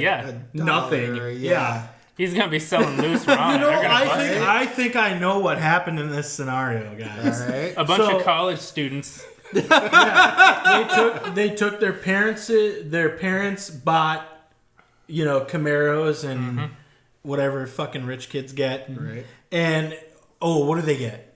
nothing. $1, Yeah. He's gonna be selling loose ramen. You know, They're gonna bust it. I think I know what happened in this scenario, guys. All right. A bunch So- of college students. They took their parents bought, Camaros and whatever fucking rich kids get. Right. And what do they get?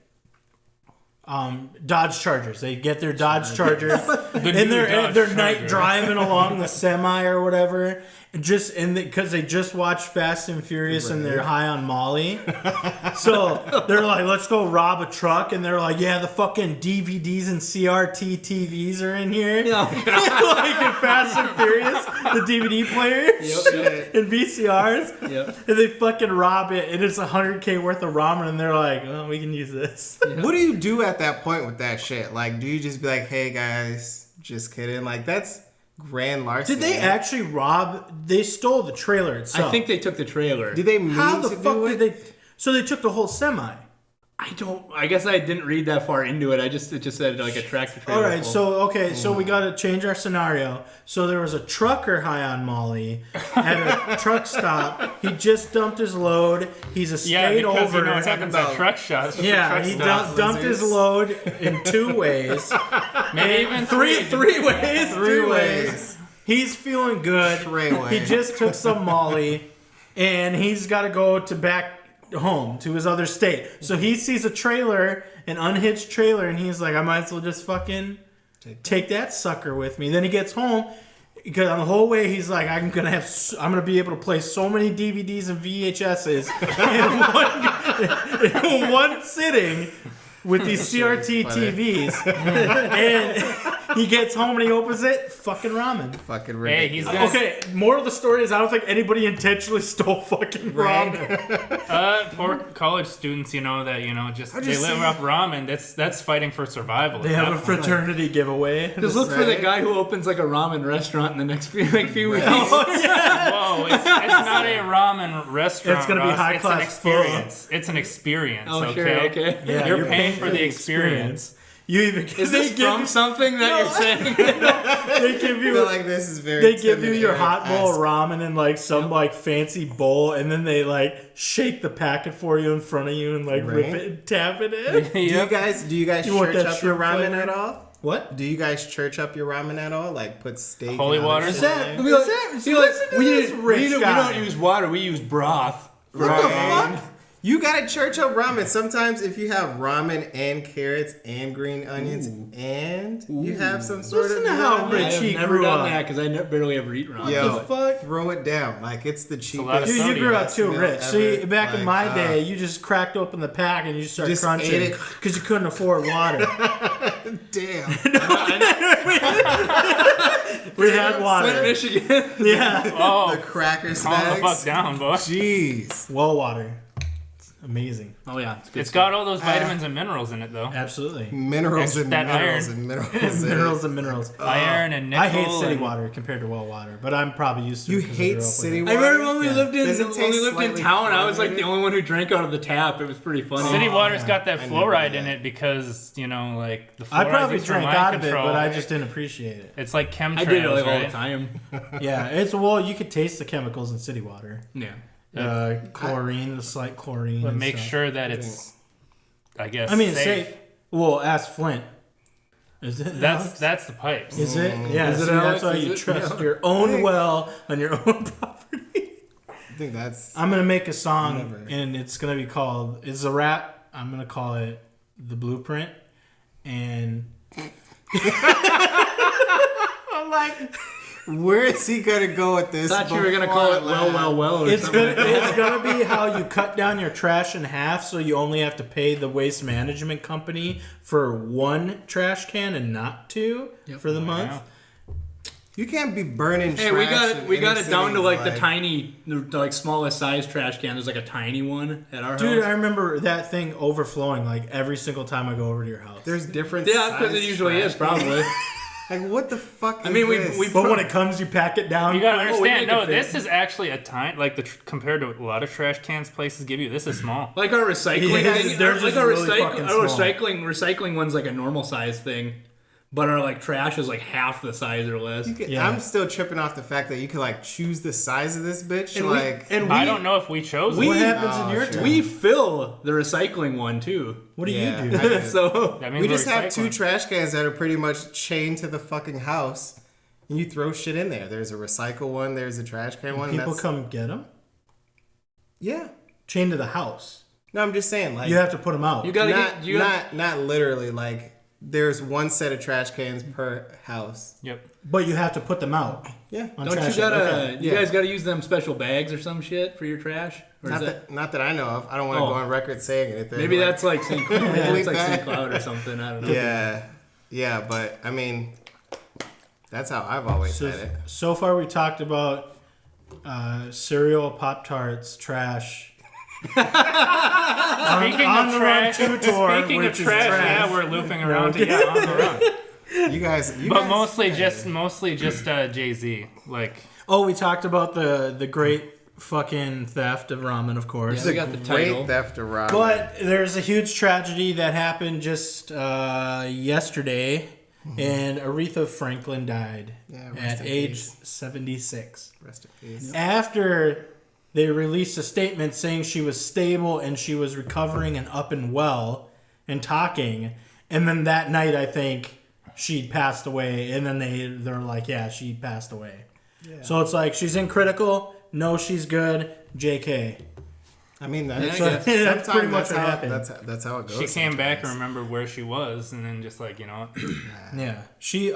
Dodge Chargers. They get their Dodge Chargers, and they're night driving along the semi or whatever, because they just watched Fast and Furious and they're high on Molly. So they're like, let's go rob a truck, and they're like, yeah, the fucking DVDs and CRT TVs are in here, like in Fast and Furious, the DVD players and VCRs, and they fucking rob it, and it's $100K worth of ramen, and they're like, oh, we can use this. What do you do at that point with that shit? Like, do you just be like, hey guys, just kidding? Like, that's grand larceny. Did they actually rob? They stole the trailer itself. I think they took the trailer. Did they mean How the to fuck do did it? they? So they took the whole semi. I guess I didn't read that far into it. It just said like a tractor trailer. All right, so we got to change our scenario. So there was a trucker high on Molly at a truck stop. He just dumped his load. He's a skate because over. you know what happens at truck shots. Yeah, he dumped his load in 2 ways. Maybe even three ways. Three ways. He's feeling good. Treyway. He just took some Molly, and he's got to go back home to his other state. So he sees a trailer, an unhitched trailer, and he's like, I might as well just fucking take that sucker with me. Then he gets home, because on the whole way he's like, I'm gonna be able to play so many DVDs and VHSs in one sitting with these CRT TVs. And he gets home and he opens it, fucking ramen. Fucking Hey, ridiculous. he's gonna. Okay, moral of the story is I don't think anybody intentionally stole fucking ramen. Poor college students, they live off ramen. That's fighting for survival. They at have a that point. fraternity giveaway. Just look for the guy who opens like a ramen restaurant in the next few weeks. Whoa, it's not a ramen restaurant. It's gonna be Ross. high It's class an experience. It's an experience. Oh, okay. sure, okay. Yeah, You're paying for the experience. You even Is this from something that you're saying? they give I you feel like this is very. they give you timid your Eric hot bowl of esque. ramen in like some like fancy bowl, and then they like shake the packet for you in front of you and like rip Right. it and tap it in. Do you guys You want church that up your shrimp ramen flavor? at all? What? Do you guys church up your ramen at all? Like put steak, Holy and water? other Is shit that- in We there? Rich guy. don't use water. We use broth. What the fuck? You gotta church up ramen. Sometimes if you have ramen and carrots and green onions and you have some sort Listen of to how ramen, rich I have he never grew done up. that because I barely ever eat ramen. Yo, the fuck? throw it down. Like it's the lot of cheapest. Dude, you grew up sodium. too meal rich. See, ever. back in Like, my day, you just cracked open the pack and you just started Just crunching ate it. because you couldn't afford water. Damn. We had Flint, water. Michigan. Yeah. Oh, The cracker calm the fuck snags. down, boy. Jeez. Well water. Amazing. Oh yeah, it's good. It's got all those vitamins and minerals in it, though. Absolutely. Minerals and That minerals iron. and minerals. Minerals and minerals. Iron and nickel. I hate city and- water compared to well water, but I'm probably used to You it 'cause I hate grew up with city it. water? I remember when we Yeah. lived Does it in taste slightly town. I was like the chlorinated? only one who drank out of the tap. It was pretty funny. City water's got that I never fluoride did in that. it because, the fluoride I probably is for drank mind out of it, control. but I just didn't appreciate it. It's like chemtrails, I did it like all right? the time. Yeah, you could taste the chemicals in city water. Yeah. Chlorine, the slight chlorine. But and make stuff. sure that it's, I guess, I mean, safe. safe. Well, ask Flint. Is it? Alex? That's the pipes. Is it? Yeah. Is it, see, Alex? that's why Is you it? trust Yeah. your own well on your own property. I think that's. I'm gonna make a song, Never. and it's gonna be called. It's a rap. I'm gonna call it "The Blueprint," and I'm like, Where is he gonna go with this? Thought you were gonna call it well. Or It's something. gonna be how you cut down your trash in half, so you only have to pay the waste management company for 1 trash can and not 2 for the month. Wow. You can't be burning. Hey, trash we in got inner it down to cities, the tiny, like smallest size trash can. There's like a tiny one at our Dude, I house. remember that thing overflowing like every single time I go over to your house. There's different. Yeah, because it size usually trash is probably. Like what the fuck? I mean, is we this? But when it comes, you pack it down. You gotta Oh, we understand. make it No, fit. this is actually a tiny. Like compared to a lot of trash cans places give you, this is small. Like our recycling Yeah, thing, they're like just our, really fucking our small. recycling one's like a normal size thing, but our like trash is like half the size or less. Yeah. I'm still tripping off the fact that you could like choose the size of this bitch. And like, I don't know if we chose what it. happens in your sure. town? We fill the recycling one too. What do Yeah, you do? I do. So That means we we're just have 2 recycling. trash cans that are pretty much chained to the fucking house, and you throw shit in there. There's a recycle one. There's a trash can one. and People that's- come get them, Yeah. chained to the house. No, I'm just saying. Like You have to put them out. you gotta not get you gotta, not literally. Like there's 1 set of trash cans per house. Yep. But you have to put them out. Yeah. On don't trash you day. gotta Okay. you Yeah. guys gotta use them special bags or some shit for your trash? Or is Not that I know of. I don't want to Oh. go on record saying anything. maybe like- that's like St. Cloud. Maybe Delete it's like that. St. Cloud or something. I don't know. Yeah, but I mean, that's how I've always So, said it. so far we talked about cereal, Pop-Tarts, trash. Speaking on of the trash, Run 2 tour, speaking of which is trash, trash. yeah, we're looping around to on the run. You guys, But mostly just Jay-Z. Like Oh, we talked about the great fucking theft of ramen, of course. Yeah, we got the great title. theft of ramen. But there's a huge tragedy that happened just yesterday, and Aretha Franklin died Yeah, rest at in age peace. 76. Rest in peace. After they released a statement saying she was stable and she was recovering and up and well and talking, and then that night I think she'd passed away, and then they're like, yeah, she passed away. Yeah. So it's like she's in critical. No, she's good. JK. I mean, Yeah, that's, I guess. That's sometimes pretty much that's what how, happened. That's how it goes. she came back and sometimes. remembered where she was, and then just like Yeah, she.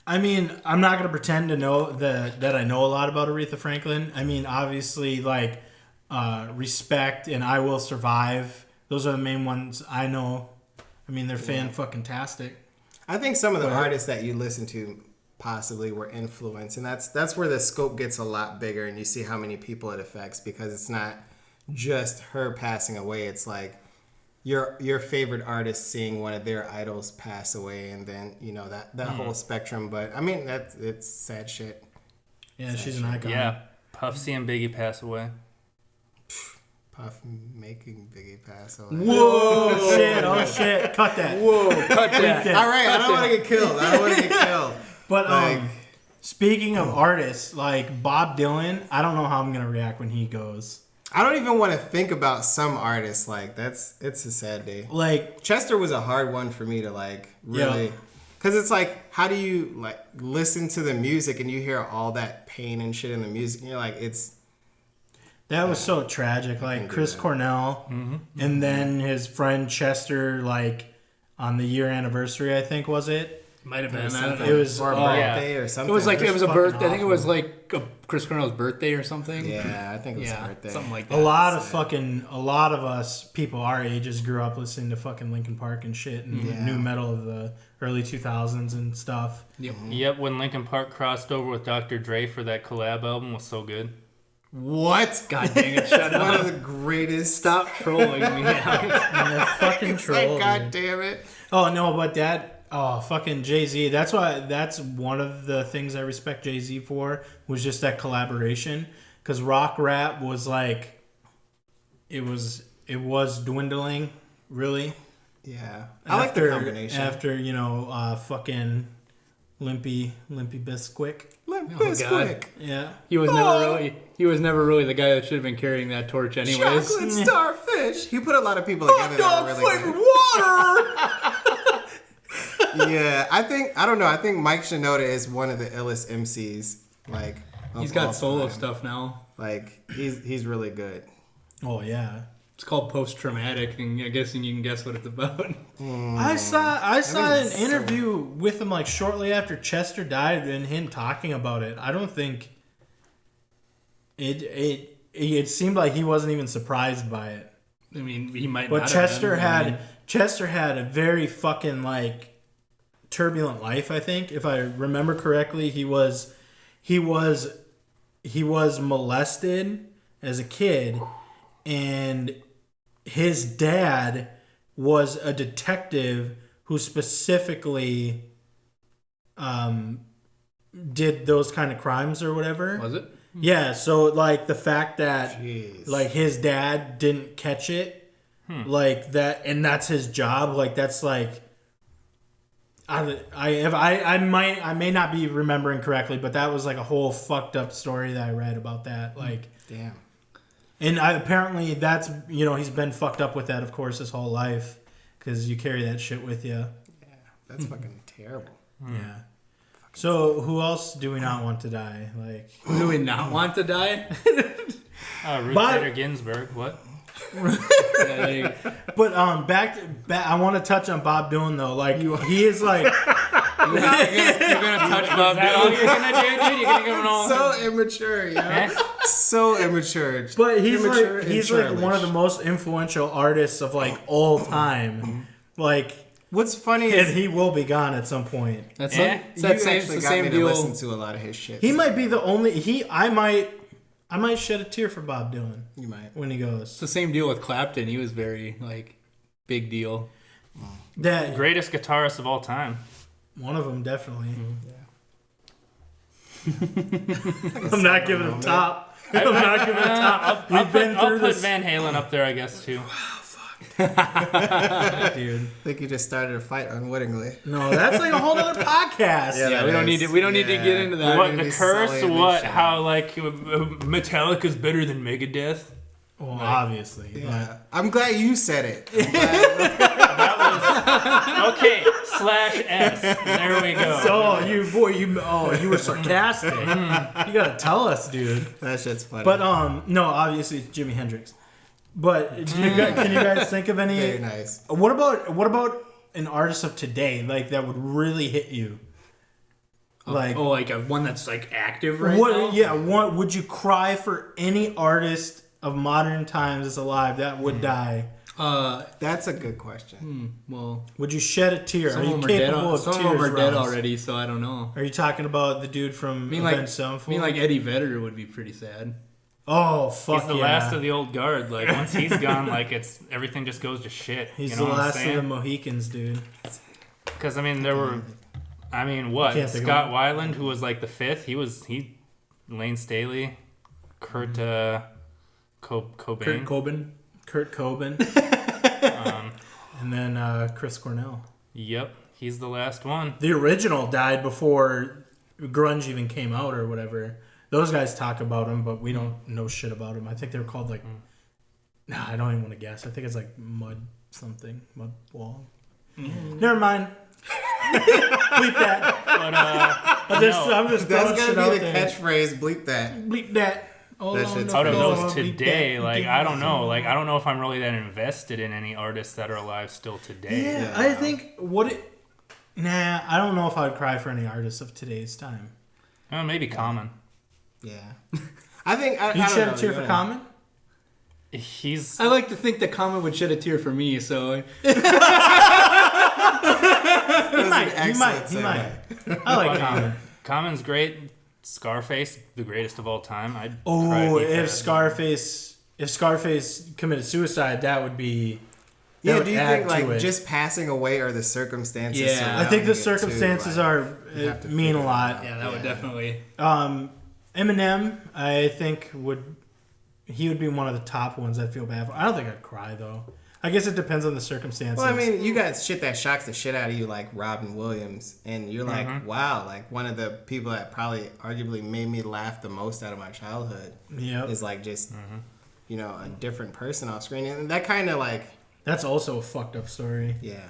I mean, I'm not gonna pretend to know that I know a lot about Aretha Franklin. I mean, obviously, like respect and I Will Survive. Those are the main ones I know. I mean, they're fan-fucking-tastic. I think some of the artists that you listen to possibly were influenced, and that's where the scope gets a lot bigger, and you see how many people it affects, because it's not just her passing away. It's like your favorite artist seeing one of their idols pass away, and then that whole spectrum. But I mean, it's sad shit. Yeah, she's an icon. yeah, Puffy and Biggie pass away. Puff making Biggie pass away. Whoa! Oh shit! Cut that. Whoa, cut that. All right, I don't want to get killed. But Like- speaking of artists, like Bob Dylan, I don't know how I'm gonna react when he goes. I don't even want to think about some artists. Like it's a sad day. Like, Chester was a hard one for me to like really, because it's like, how do you like listen to the music and you hear all that pain and shit in the music, and you're like, that was so tragic. Like Chris Cornell, and then his friend Chester, like on the year anniversary, I think was it? Might have been. I don't something, know. It was or a yeah. birthday or something. It was like it was a fucking birthday. I think it awful. was like Chris Cornell's birthday or something. yeah, I think it was Yeah, a birthday. something like A that. lot of us people our ages grew up listening to fucking Linkin Park and shit and Yeah. new metal of the early 2000s and stuff. Yep, when Linkin Park crossed over with Dr. Dre for that collab album was so good. What? God dang it! Shut One up. of the greatest. Stop trolling me. And they're fucking It's troll. like, God damn it. Oh no, but fucking Jay-Z. That's one of the things I respect Jay-Z for was just that collaboration. Because rock rap was like, it was dwindling, really. Yeah, I like the combination. After fucking Limpy Bizkit. Limp Oh, Bizkit. Yeah. He was never really the guy that should have been carrying that torch, anyways. Chocolate starfish. He put a lot of people together. that were really good. water. Yeah, I don't know. I think Mike Shinoda is one of the illest MCs. Like He's of all got solo time. stuff now. Like he's really good. Oh yeah. It's called post-traumatic, and I guess you can guess what it's about. I saw an so- interview with him like shortly after Chester died, and him talking about it. I don't think it seemed like he wasn't even surprised by it. I mean, he might. But not Chester have been. Chester had a very fucking like turbulent life. I think, if I remember correctly, he was molested as a kid, and his dad was a detective who specifically did those kind of crimes or whatever. Was it? Yeah, so like the fact that Jeez. like his dad didn't catch it, like that, and that's his job. Like that's like I may not be remembering correctly, but that was like a whole fucked up story that I read about that. Like, Damn. and apparently that's he's been fucked up with that, of course, his whole life because you carry that shit with you. Yeah, that's fucking terrible. Yeah. So who else do we not want to die? Like, Who do we not want to die? Ruth But- Bader Ginsburg. What? but back. I want to touch on Bob Dylan though. Like he is like. You're gonna touch Bob Is that all Dylan? you're gonna do, dude? You're gonna give him all. So immature, Eh? So immature. But he's Immature and he's like one of churlish. the most influential artists of like all time. Like, What's funny and is he will be gone at some point. That's Eh? it's that you same, actually the got same me to deal. listen to a lot of his shit. He might be the only. I might shed a tear for Bob Dylan You might. when he It's goes. the same deal with Clapton. He was very like big deal. That Greatest guitarist of all time. one of them definitely. Yeah. I'm not giving him top. I'm not giving him top. I'll We've been put through this, Van Halen up there, I guess, too. dude. I think you just started a fight unwittingly. No, that's like a whole other podcast. Yeah, Yeah, we don't need to. We don't need to get into that. What, gonna the be curse? sully and What? shit. How, like, Metallica's better than Megadeth? Well, obviously. Yeah. I'm glad you said it. Okay, /S. There we go. So you were sarcastic. You gotta tell us, dude. That shit's funny. But no, obviously it's Jimi Hendrix. But can you guys think of any? Very nice. What about an artist of today, like that would really hit you? Like like a one that's like active right what? now. Yeah, what would you cry for any artist of modern times that's alive that would die? That's a good question. Well, Would you shed a tear? some Are of you them are dead. capable of Some of tears? them are dead Ross? already, so I don't know. Are you talking about the dude from I mean, like, Avenged Sevenfold? Eddie Vedder would be pretty sad. Oh fuck He's the yeah. last of the old guard. Like, once he's gone, like, everything just goes to shit. He's you know the what I'm last of the saying? Mohicans, dude. Because, I mean, there were... I mean, what? Can't think of Scott one. Weiland, who was, like, the fifth. Lane Staley, Kurt Cobain. Kurt Cobain. Kurt Cobain. And then Chris Cornell. Yep, he's the last one. The original died before grunge even came out or whatever. Those guys talk about him, but we don't know shit about him. I think they were called like... Nah, I don't even want to guess. I think it's like Mud something. Mud Wall. Never mind. Bleep that. But, I'm just That's throwing shit gotta out be the there. catchphrase. Bleep that. Bleep that. All That on shit's the out of funny. floor, those bleep today, that. like, I don't know. Like, I don't know if I'm really that invested in any artists that are alive still today. Yeah, Yeah. I think Nah, I don't know if I'd cry for any artists of today's time. Maybe Common. Yeah. I think... I You don't shed know, a tear for yeah. Common? He's... I like to think that Common would shed a tear for me. So He He might. I like Common. Common's great. Scarface, the greatest of all time. I'd cry Oh, if he if passed. Scarface committed suicide, that would be. that Yeah, would do you add think like to it. just passing away or the circumstances? Yeah. surrounding I think the it, too, circumstances like, are you have to mean figure a it lot. out. yeah, that would definitely. Eminem, I think he would be one of the top ones I feel bad for. I don't think I'd cry though. I guess it depends on the circumstances. Well, I mean, you got shit that shocks the shit out of you, like Robin Williams, and you're like, wow, like one of the people that probably arguably made me laugh the most out of my childhood Yep. is like just, you know, a different person off screen, and that kind of like, That's also a fucked up story yeah,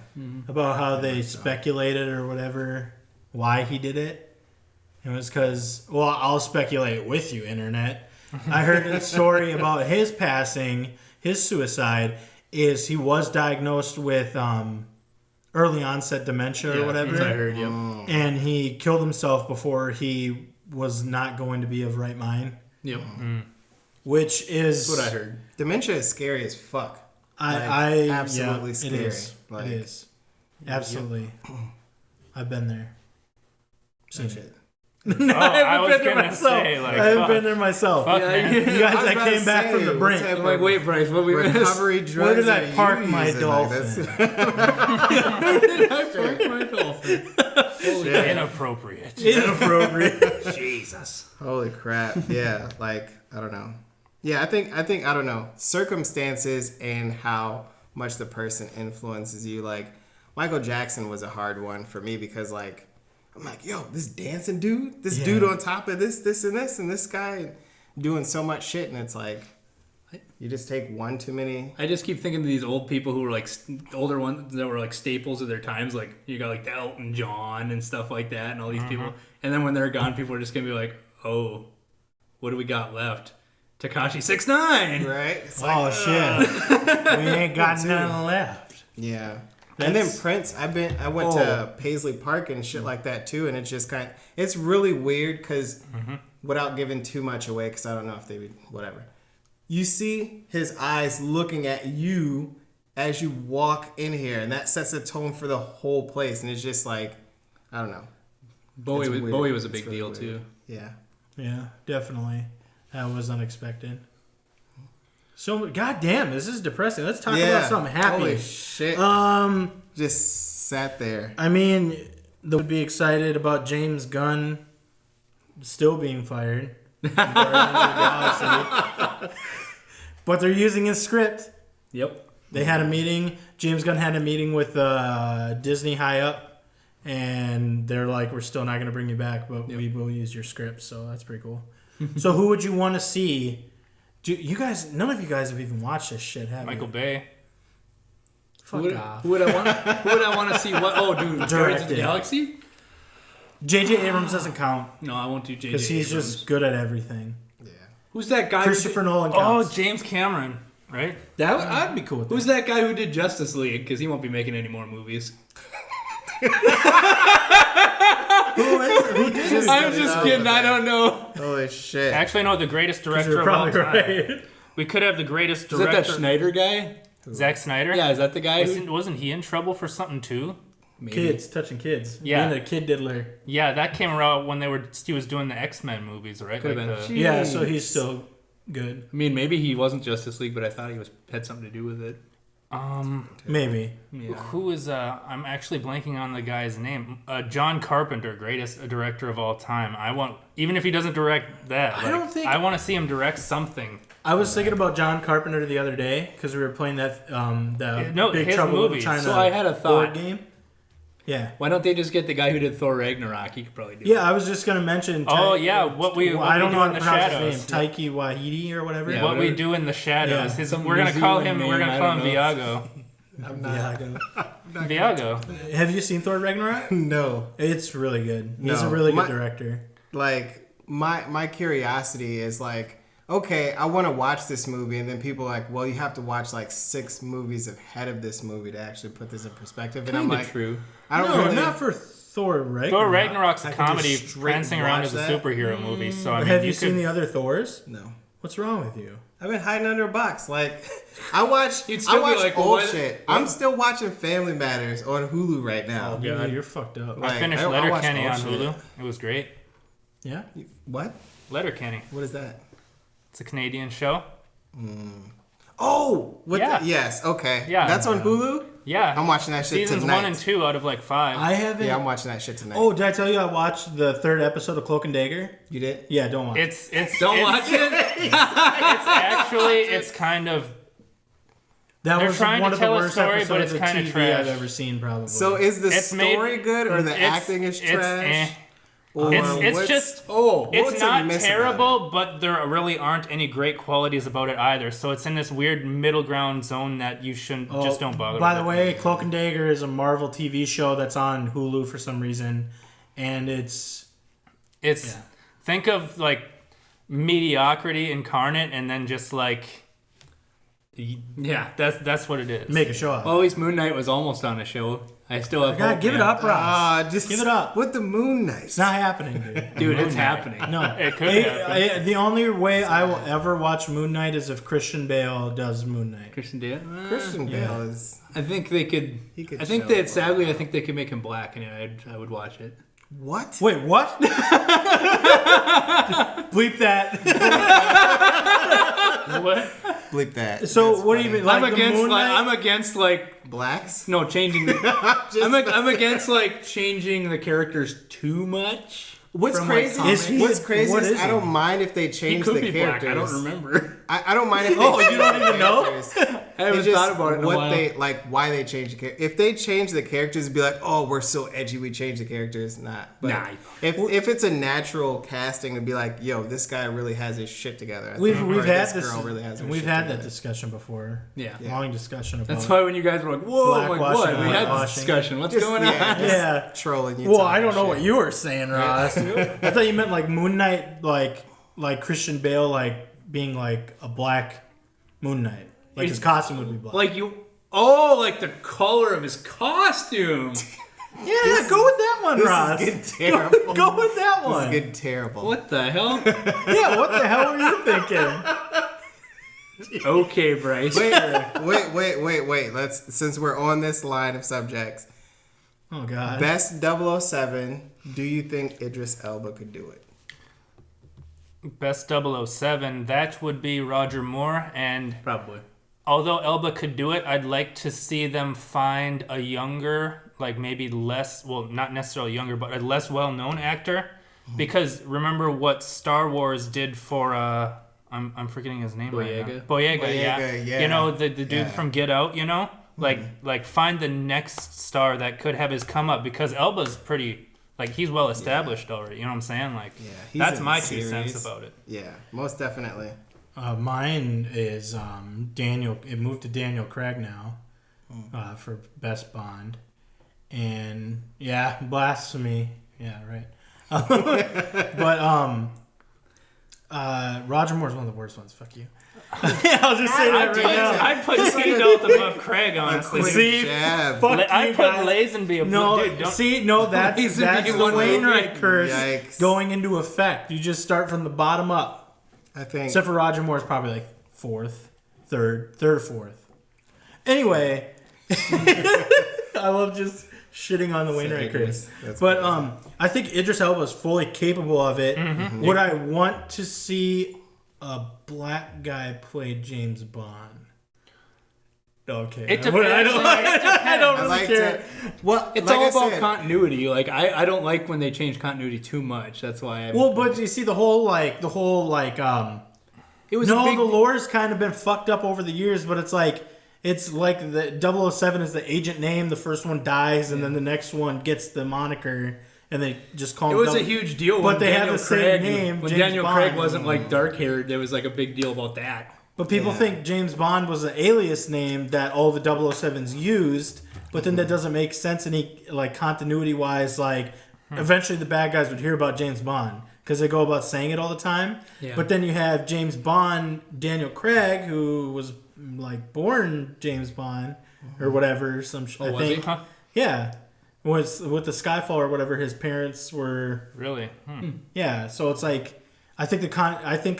about how they speculated or whatever why he did it. It was because, well, I'll speculate with you, internet. I heard a story about his passing his suicide is he was diagnosed with early onset dementia or whatever. That's what I heard, yep. And he killed himself before he was not going to be of right mind. Yep. Which is That's what I heard. Dementia is scary as fuck. Absolutely scary. It is. Like, it is. Absolutely. I've been there. Seen it. Oh, I was gonna say, like, I haven't fuck. been there myself. Fuck, Yeah, man. you guys, I was I about came to back say, from the what brink. type I'm like, wait, Bryce, what we recovery drugs. Where did I are park you my using? dolphin? Where did I park my dolphin? Inappropriate. Inappropriate. Jesus. Holy crap. Yeah, like, I don't know. Yeah, I think I don't know. Circumstances and how much the person influences you. Like, Michael Jackson was a hard one for me because, like, I'm like, yo, this dancing dude, this dude on top of this, and this guy doing so much shit, and it's like, you just take one too many. I just keep thinking of these old people who were like older ones that were like staples of their times. Like you got like the Elton John and stuff like that, and all these people. And then when they're gone, people are just gonna be like, "Oh, what do we got left? Tekashi 6ix9ine, Right? It's Oh, shit. We ain't got none left. Yeah. And then Prince, I went to Paisley Park and shit like that too, and it's just it's really weird because without giving too much away, because I don't know if they would, whatever. You see his eyes looking at you as you walk in here, and that sets a tone for the whole place, and it's just like, I don't know. Bowie was a big It's really deal weird. too. Yeah. Yeah, definitely. That was unexpected. So, goddamn, this is depressing. Let's talk about something happy. Holy shit. Just sat there. I mean, they would be excited about James Gunn still being fired. From Guardians of the Galaxy. But they're using his script. Yep. They had a meeting. James Gunn had a meeting with Disney high up, and they're like, "We're still not going to bring you back, but we will use your script." So that's pretty cool. So who would you want to see? You guys, none of you guys have even watched this shit, have Michael you? Bay. Fuck off. Who would I want to see? What? Oh, dude, Guardians of the Galaxy. J.J. Abrams doesn't count No, I won't do J.J. because he's Abrams. just good at everything. Yeah. Who's that guy? Christopher Nolan Oh, counts. James Cameron, right? I'd be cool with that. Who's that guy who did Justice League? Because he won't be making any more movies. Who did I'm just kidding. I don't know. Holy shit. Actually, no, the greatest director You're of all probably time. right. We could have the greatest Is that director. that Schneider guy? Zack Snyder? Yeah, is that the guy? Who... Wasn't he in trouble for something too? Maybe. Kids, touching kids. Yeah. Being a kid diddler. Yeah, that came around when he was doing the X-Men movies, right? Could've Like been. Yeah, so he's still good. I mean, maybe he wasn't Justice League, but I thought he had something to do with it. Maybe. Yeah. Who is I'm actually blanking on the guy's name. John Carpenter, greatest director of all time. Even if he doesn't direct that, I want to see him direct something. I was thinking about John Carpenter the other day because we were playing that Big his Trouble in movies. China So I had a board thought. game. Yeah. Why don't they just get the guy who did Thor Ragnarok? He could probably do it. Yeah, I was just gonna mention. Oh, yeah, what we I don't do know how in to the pronounce shadows. his name. Taiki Waititi or whatever. Yeah, What we whatever. do in the shadows. Yeah. We're gonna call him. New We're gonna Zealand call him name, Viago. I'm not. Viago. Have you seen Thor Ragnarok? No. It's really good. He's No. a really good director. Like, my curiosity is like, okay, I want to watch this movie, and then people are like, well, you have to watch like 6 movies ahead of this movie to actually put this in perspective. And I'm Kinda like, true. I don't No, really. not for Thor Ragnarok. Thor Ragnarok's a I could just comedy straight prancing around watch as a that. superhero movie. So I mean, Have you could, seen the other Thors? No. What's wrong with you? I've been hiding under a box. Like, I watch You'd still be like, well, old why- shit. I'm still watching Family Matters on Hulu right now. Yeah, you're fucked up. Like, I finished I watch Letterkenny old on shit. Hulu. It was great. Yeah. What? Letterkenny. What is that? It's a Canadian show. Oh! Yeah. Yes, okay. Yeah. That's on Hulu? Yeah. I'm watching that shit Seasons tonight. 1 and 2 out of like 5. I haven't. Yeah, I'm watching that shit tonight. Oh, did I tell you I watched the 3rd episode of Cloak and Dagger? You did? Yeah, don't watch. It's Don't it's, watch it. It's kind of That they're was trying one to of the tell a worst story, but episodes it's of kinda TV trash. I've ever seen, probably. So is the It's made- story good or the it's- acting is it's trash? eh. Or It's what's- just Oh, it's what's not amiss about terrible, but there really aren't any great qualities about it either. So it's in this weird middle ground zone that you shouldn't just don't bother. By with the it. way, Cloak and Dagger is a Marvel TV show that's on Hulu for some reason, and it's think of like mediocrity incarnate, and then just like Yeah. That's what it is. Make a show out. Well, at least Moon Knight was almost on a show. I still have God, hope, give it man. up, Ross. Just Give it up. with the Moon Knight. It's not happening, dude. Dude, it's happening. No, It could happen. The only way I will ever watch Moon Knight is if Christian Bale does Moon Knight. Christian Bale? Christian Yeah. Bale is. I think they could. He could I think show that it. sadly, I think they could make him black, and I would watch it. What? Wait, what? Bleep that. What? Bleep that. So That's what do funny. you mean? Like I'm the against. Moon Like, Knight? I'm against like Blacks? no changing. I'm against like changing the characters too much. What's from, crazy? Like, Is he- What's crazy what is is I he? don't mind if they he change could the be characters. black. I don't remember. I don't mind if they Oh, change you don't the even know? characters. I haven't It's just thought about it in a what while. they like, why they change the characters. If they change the characters, it'd be like, oh, we're so edgy, we change the characters. But Nah. if it's a natural casting to be like, yo, this guy really has his shit together. I We've think, had or this this. girl really has her We've shit had that together. discussion before. Yeah. Long discussion about. That's why when you guys were like, "Whoa," I'm like, Blackwashing, "What?" We had this whitewashing. discussion. What's Just- going yeah, on? just Yeah. trolling you. Well, talking I don't know shit. what you were saying, Ross. I thought you meant like Moon Knight, like Christian Bale, like being like a black Moon Knight. Like his costume would be black. Like you. Oh, like the color of his costume. yeah, go with that one, Ross. This is getting terrible. Go with that This is one. getting terrible. What the hell? Yeah, what the hell were you thinking? Okay, Bryce. Wait. Let's since we're on this line of subjects. Oh God. Best 007, do you think Idris Elba could do it? Best 007, that would be Roger Moore. And Probably. although Elba could do it, I'd like to see them find a younger, like maybe less, well, not necessarily younger, but a less well-known actor. Because remember what Star Wars did for, I'm forgetting his name right now. Boyega, yeah. yeah. You know, the dude Yeah. from Get Out, you know? Like find the next star that could have his come up, because Elba's pretty, like, he's well established already. You know what I'm saying? Like, he's that's in my the 2 cents series. about it. Yeah, most definitely. Mine is Daniel. It moved to Daniel Craig now for Best Bond, and yeah, blasphemy. Yeah, right. But Roger Moore's one of the worst ones. Fuck you. I'll just say that right now. I'd put Seagull above Craig, honestly. quick See, jab. fuck I you put guys. Lazenby above. No, Dude, don't, see, no, that's Lazenby the one Wainwright movie. curse Yikes. going into effect. You just start from the bottom up. I think. Except for Roger Moore's probably like third or fourth. Anyway, I love just shitting on the Wainwright curse. That's But crazy. I think Idris Elba is fully capable of it. Would I want to see a black guy play James Bond? Okay, It I don't I really like care. to. Well, It's like all I about said, continuity. Like I don't like when they change continuity too much. That's why. Well, but you see the whole it was no, a big the lore's kind of been fucked up over the years, but it's like the 007 is the agent name. The first one dies, and then the next one gets the moniker, and they just call It him. was a huge deal. But when they have Daniel the same Craig, name, When James Daniel Bond. Craig wasn't like dark haired, there was like a big deal about that. But people Yeah. think James Bond was an alias name that all the 007s used, but then that doesn't make sense any like continuity wise. Like eventually the bad guys would hear about James Bond because they go about saying it all the time. Yeah. But then you have James Bond, Daniel Craig, who was like born James Bond or whatever. I was think. he? Huh? Yeah, was with the Skyfall or whatever. His parents were. Really? Yeah, so it's like I think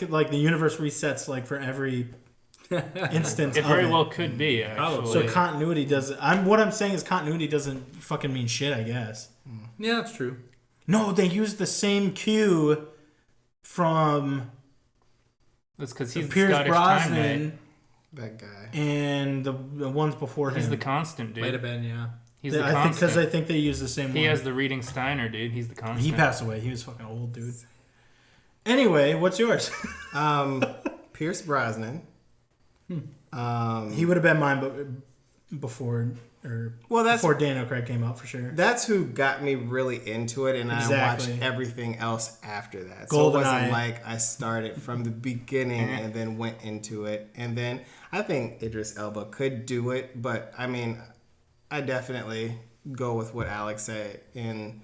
like the universe resets like for every instance. It of very it. well could be, actually. So continuity doesn't. What I'm saying is continuity doesn't fucking mean shit. I guess. Yeah, that's true. No, they used the same cue from That's because he's the Pierce Scottish time guy. Brosnan that guy. and the ones before He's him. the constant, dude. Might have been, yeah. He's the I think constant. because I think they used the same He one. has the reading Steiner, dude. He's the constant. He passed away. He was fucking old, dude. Anyway, what's yours? Pierce Brosnan. He would have been mine, but before before Daniel Craig came out for sure. That's who got me really into it, and Exactly. I watched everything else after that. So it GoldenEye. wasn't like I started from the beginning and then went into it. And then I think Idris Elba could do it, but I mean, I definitely go with what Alex said. And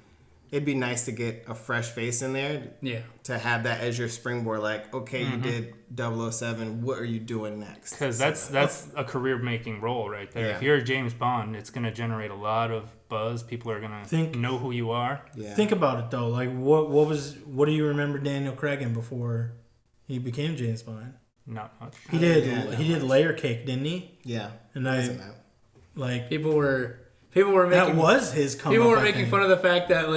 it'd be nice to get a fresh face in there. Yeah. To have that as your springboard, like, okay, you did 007, what are you doing next? Because that's a career-making role right there. Yeah. If you're James Bond, it's going to generate a lot of buzz. People are going to know who you are. Yeah. Think about it though. Like, what do you remember Daniel Craig in before he became James Bond? Not much. He did Layer Cake, didn't he? Yeah. And like People were making that was his come people up, were I making think. fun of the fact that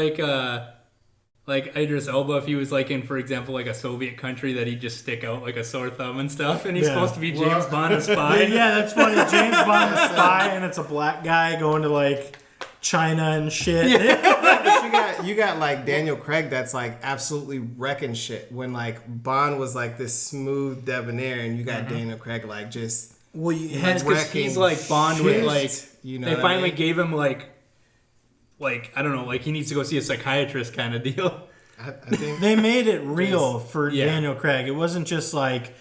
like Idris Elba, if he was like in, for example, like a Soviet country, that he'd just stick out like a sore thumb and stuff, and he's supposed to be James Bond, a spy. Yeah, that's funny. James Bond, a spy, and it's a black guy going to like China and shit. But you got like Daniel Craig that's like absolutely wrecking shit when like Bond was like this smooth debonair, and you got Daniel Craig like just Well, you That's because he's like Bond with like you know they what I finally mean? gave him like I don't know, like he needs to go see a psychiatrist kind of deal. I think they made it real for yeah. Daniel Craig. It wasn't just like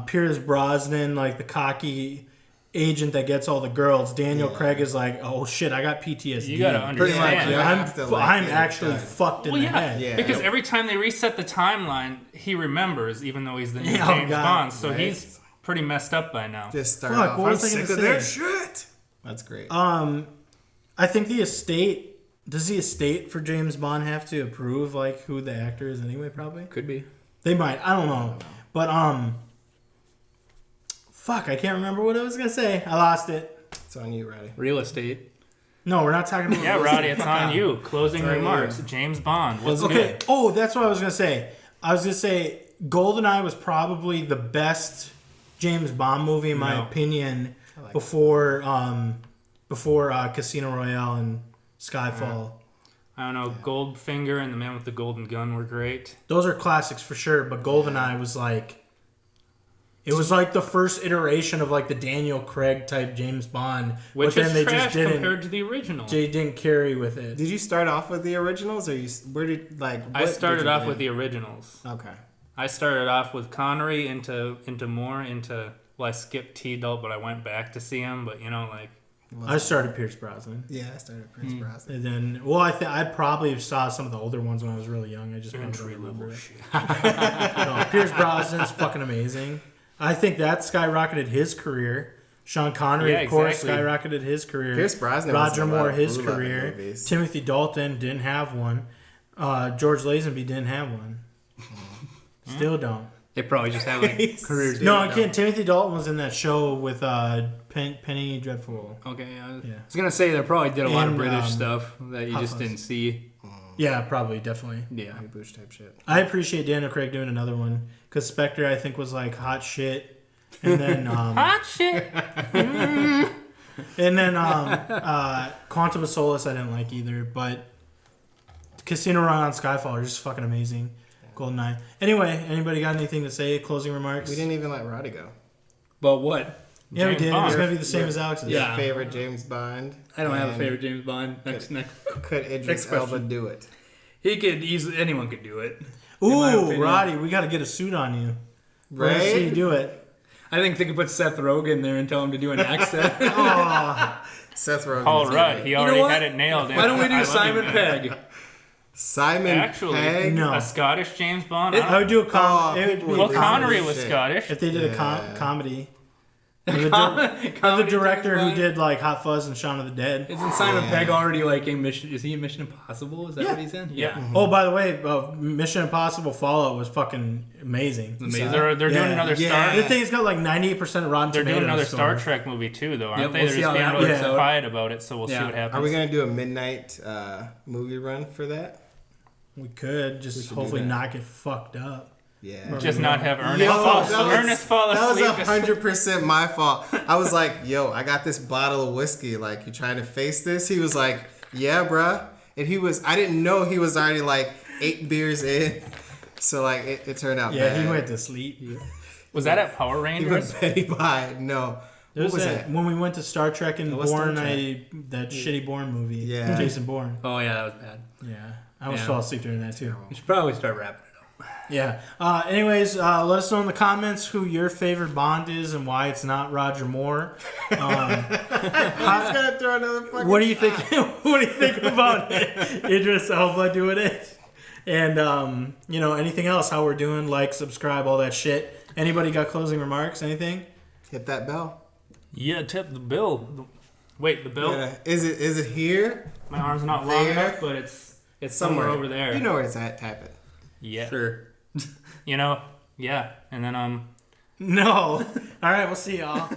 Pierce Brosnan, like the cocky agent that gets all the girls. Daniel Craig is like, oh shit, I got PTSD. You got to pretty much. understand. You have to, like, I'm get it actually done. fucked in Well, the yeah, head. Yeah. because every time they reset the timeline, he remembers, even though he's the new Yeah, oh James God, Bond. So right? he's pretty messed up by now. just start Fuck, off. what I'm was I sick gonna of their say? shit. That's great. I think the estate. Does the estate for James Bond have to approve like who the actor is anyway? Probably. Could be. They might. I don't know. But fuck, I can't remember what I was gonna say. I lost it. It's on you, Roddy. Real estate. No, we're not talking about. Yeah, Roddy, it's on you. Closing It's on remarks. you. James Bond. What's Okay. good? Oh, that's what I was gonna say. I was gonna say GoldenEye was probably the best James Bond movie in my opinion before Casino Royale and Skyfall. I don't know. Goldfinger and The Man with the Golden Gun were great. Those are classics for sure. But GoldenEye was like. It was like the first iteration of like the Daniel Craig type James Bond, Which but then is they trash just didn't. compared to the original. They didn't carry with it. Did you start off with the originals, or where did like? I what started did you off do? with the originals. Okay. I started off with Connery into well, I skipped T-Dult, but I went back to see him. But I started Pierce Brosnan, Yeah, I started Prince Brosnan. and then I probably saw some of the older ones when I was really young. I just don't remember it. No, Pierce Brosnan's fucking amazing. I think that skyrocketed his career. Sean Connery, Yeah, of course, exactly. skyrocketed his career. Pierce Brosnan was Roger in a lot Moore, of his Blue Line career. movies. Timothy Dalton didn't have one. George Lazenby didn't have one. Still don't. They probably just had like careers. No, I can't. Timothy Dalton was in that show with Penny Dreadful. Okay, I was Yeah. gonna say they probably did a lot of And, British stuff that you Hot just Fuzz. didn't see. Yeah, probably, definitely. Yeah. Boosh type shit. I appreciate Daniel Craig doing another one because Spectre, I think, was like hot shit, and then hot shit. Quantum of Solace I didn't like either, but Casino Royale and Skyfall are just fucking amazing. GoldenEye. Anyway, anybody got anything to say? Closing remarks? We didn't even let Roddy go. But what? Yeah, we James did. Bond. It's gonna be the same as Alex's. Yeah. Your favorite James Bond? I don't have a And favorite James Bond. Next. Could Next Idris question. Elba do it? He could easily. Anyone could do it. in my Ooh, opinion. Roddy, we got to get a suit on you. Right? Let's see you do it. I think they could put Seth Rogen there and tell him to do an accent. Seth Rogen. All is right, great. he already what? had it nailed. Why don't we I do love Simon you. Pegg? Simon Actually, Pegg? No. a Scottish James Bond. I would do a Oh, it would people be Well, would Connery Shit. was Scottish. if they did a Yeah. comedy. The director who did like Hot Fuzz and Shaun of the Dead. Isn't Simon Yeah. Pegg already like in Mission? Is he in Mission Impossible? Is that what he's in? Yeah. Oh, by the way, Mission Impossible Fallout was fucking amazing. Amazing. They're doing Yeah. another Yeah. Star. The thing's got like 98% Rotten They're Tomatoes. doing another Star so- Trek movie too, though, aren't Yeah, they? we'll They're see just how being that really works out. quiet about it, so we'll see Yeah. what happens. Are we going to do a midnight movie run for that? We could just should do hopefully that. not get fucked up. Yeah. Just not have Ernest Yo, fall that was- Ernest fall That was asleep. 100% my fault. I was like, yo, I got this bottle of whiskey. Like, you trying to face this? He was like, yeah, bruh. And I didn't know he was already like 8 beers in. So, like, it turned out Yeah, bad. he went to sleep. Was that at Power He Rangers? went Betty by. No. There What was that that? when we went to Star Trek and was Star Bourne? Trek? That shitty Bourne movie. Yeah. Jason Bourne. Oh yeah, that was bad. Yeah, I almost Yeah. fell asleep during that too. You should probably start wrapping it up. Yeah. Anyways, let us know in the comments who your favorite Bond is and why it's not Roger Moore. I was gonna throw another fucking. What do you think? What do you think about it? Idris Elba doing it, and anything else? How we're doing? Like, subscribe, all that shit. Anybody got closing remarks? Anything? Hit that bell. Yeah, tip the bill. Wait, the bill? Yeah. Is it here? My arm's not long There? enough, but it's somewhere over there. You know where it's at. Tap it. Yeah. Sure. Yeah. And then No. All right. We'll see y'all.